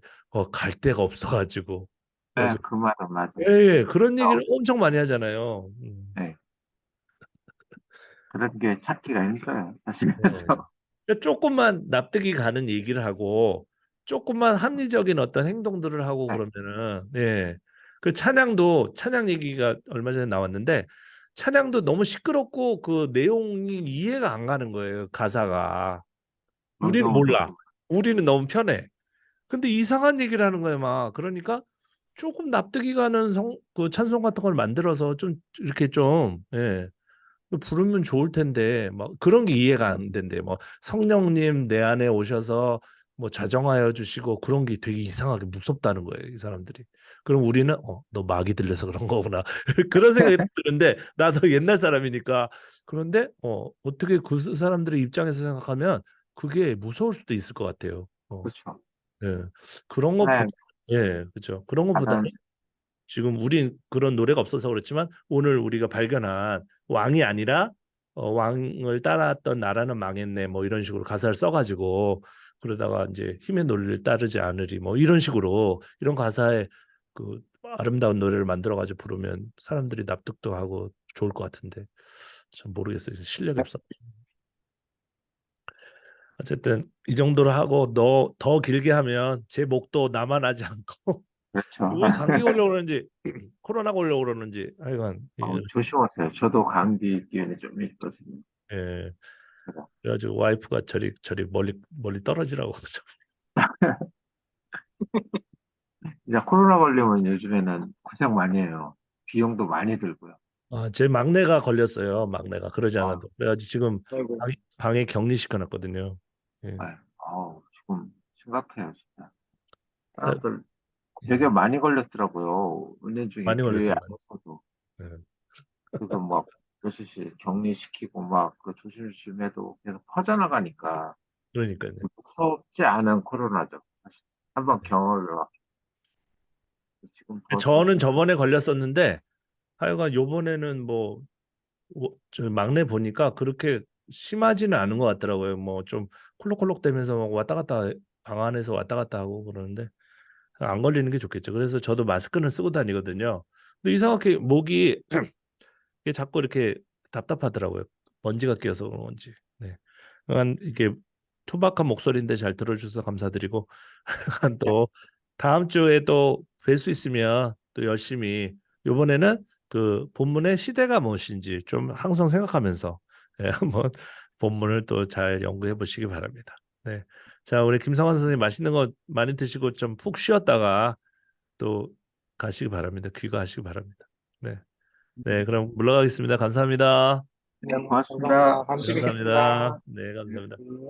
갈 데가 없어가지고. 네, 그래서 그 말은 맞아요. 예, 그런 어, 얘기를 엄청 많이 하잖아요. 네, 그런 게 찾기가 힘들어요, 사실은. 네. 그러니까 조금만 납득이 가는 얘기를 하고 조금만 합리적인 어떤 행동들을 하고 네, 그러면은 그 찬양 얘기가 얼마 전에 나왔는데 찬양도 너무 시끄럽고 그 내용이 이해가 안 가는 거예요. 가사가. 그런 우리는 경우도 몰라. 우리는 너무 편해. 근데 이상한 얘기를 하는 거예요, 막. 그러니까 조금 납득이 가는 그 찬송 같은 걸 만들어서 좀 이렇게 좀 부르면 좋을 텐데 뭐 그런 게 이해가 안 된대. 뭐 성령님 내 안에 오셔서 뭐 좌정하여 주시고 그런 게 되게 이상하게 무섭다는 거예요, 이 사람들이. 그럼 우리는 너 마귀 들려서 그런 거구나. 그런 생각이 드는데 나도 옛날 사람이니까 그런데 어떻게 그 사람들의 입장에서 생각하면 그게 무서울 수도 있을 것 같아요. 그렇죠. 예. 그런 것보다 하나의 그렇죠. 그런 것보다는 다른 지금 우린 그런 노래가 없어서 그렇지만 오늘 우리가 발견한 왕이 아니라 왕을 따랐던 나라는 망했네 뭐 이런 식으로 가사를 써가지고 그러다가 이제 힘의 논리를 따르지 않으리 뭐 이런 식으로 이런 가사에 그 아름다운 노래를 만들어가지고 부르면 사람들이 납득도 하고 좋을 것 같은데 전 모르겠어요. 실력이 없어. 어쨌든 이 정도로 하고 너 더 길게 하면 제 목도 나만 하지 않고 그렇죠. 왜 감기 걸려 그러는지 코로나 걸려 그러는지 하여간 이게 조심하세요. 저도 감기 기운이 좀 있거든요. 예. 제가. 그래가지고 와이프가 저리 멀리 떨어지라고 그러죠. 진짜 코로나 걸리면 요즘에는 고생 많이 해요. 비용도 많이 들고요. 제 막내가 걸렸어요. 막내가 그러지 아, 않아도 그래가지고 지금 아이고, 방에 격리시켜놨거든요. 예. 지금 심각해요, 진짜. 그러니까, 사람들 되게 예. 많이 걸렸더라고요. 은연 중에 많이 교회 걸렸어요. 안에서도. 예. 그거 막, 으시시 격리시키고 막, 그 조심조심 해도 계속 퍼져나가니까 그러니까요. 무섭지 않은 코로나죠. 사실. 한번 경험을 해봤 지금 더 저는 조심. 저번에 걸렸었는데 하여간 요번에는 뭐 저 막내 보니까 그렇게 심하지는 않은 것 같더라고요. 뭐 좀 콜록콜록 대면서 막 왔다 갔다 방 안에서 왔다 갔다 하고 그러는데 안 걸리는 게 좋겠죠. 그래서 저도 마스크는 쓰고 다니거든요. 근데 이상하게 목이 이게 자꾸 이렇게 답답하더라고요. 먼지가 끼어서 그런 건지. 네. 이게 투박한 목소리인데 잘 들어주셔서 감사드리고 또 다음 주에 또 뵐 수 있으면 또 열심히 이번에는 그 본문의 시대가 무엇인지 좀 항상 생각하면서 한번 본문을 또 잘 연구해 보시기 바랍니다. 네. 자, 우리 김성환 선생님 맛있는 거 많이 드시고 좀 푹 쉬었다가 또 가시기 바랍니다. 귀가하시기 바랍니다. 네. 네, 그럼 물러가겠습니다. 감사합니다. 네, 네, 고맙습니다. 감사합니다. 다음 네, 주에 감사합니다. 뵙겠습니다. 네, 감사합니다. 네.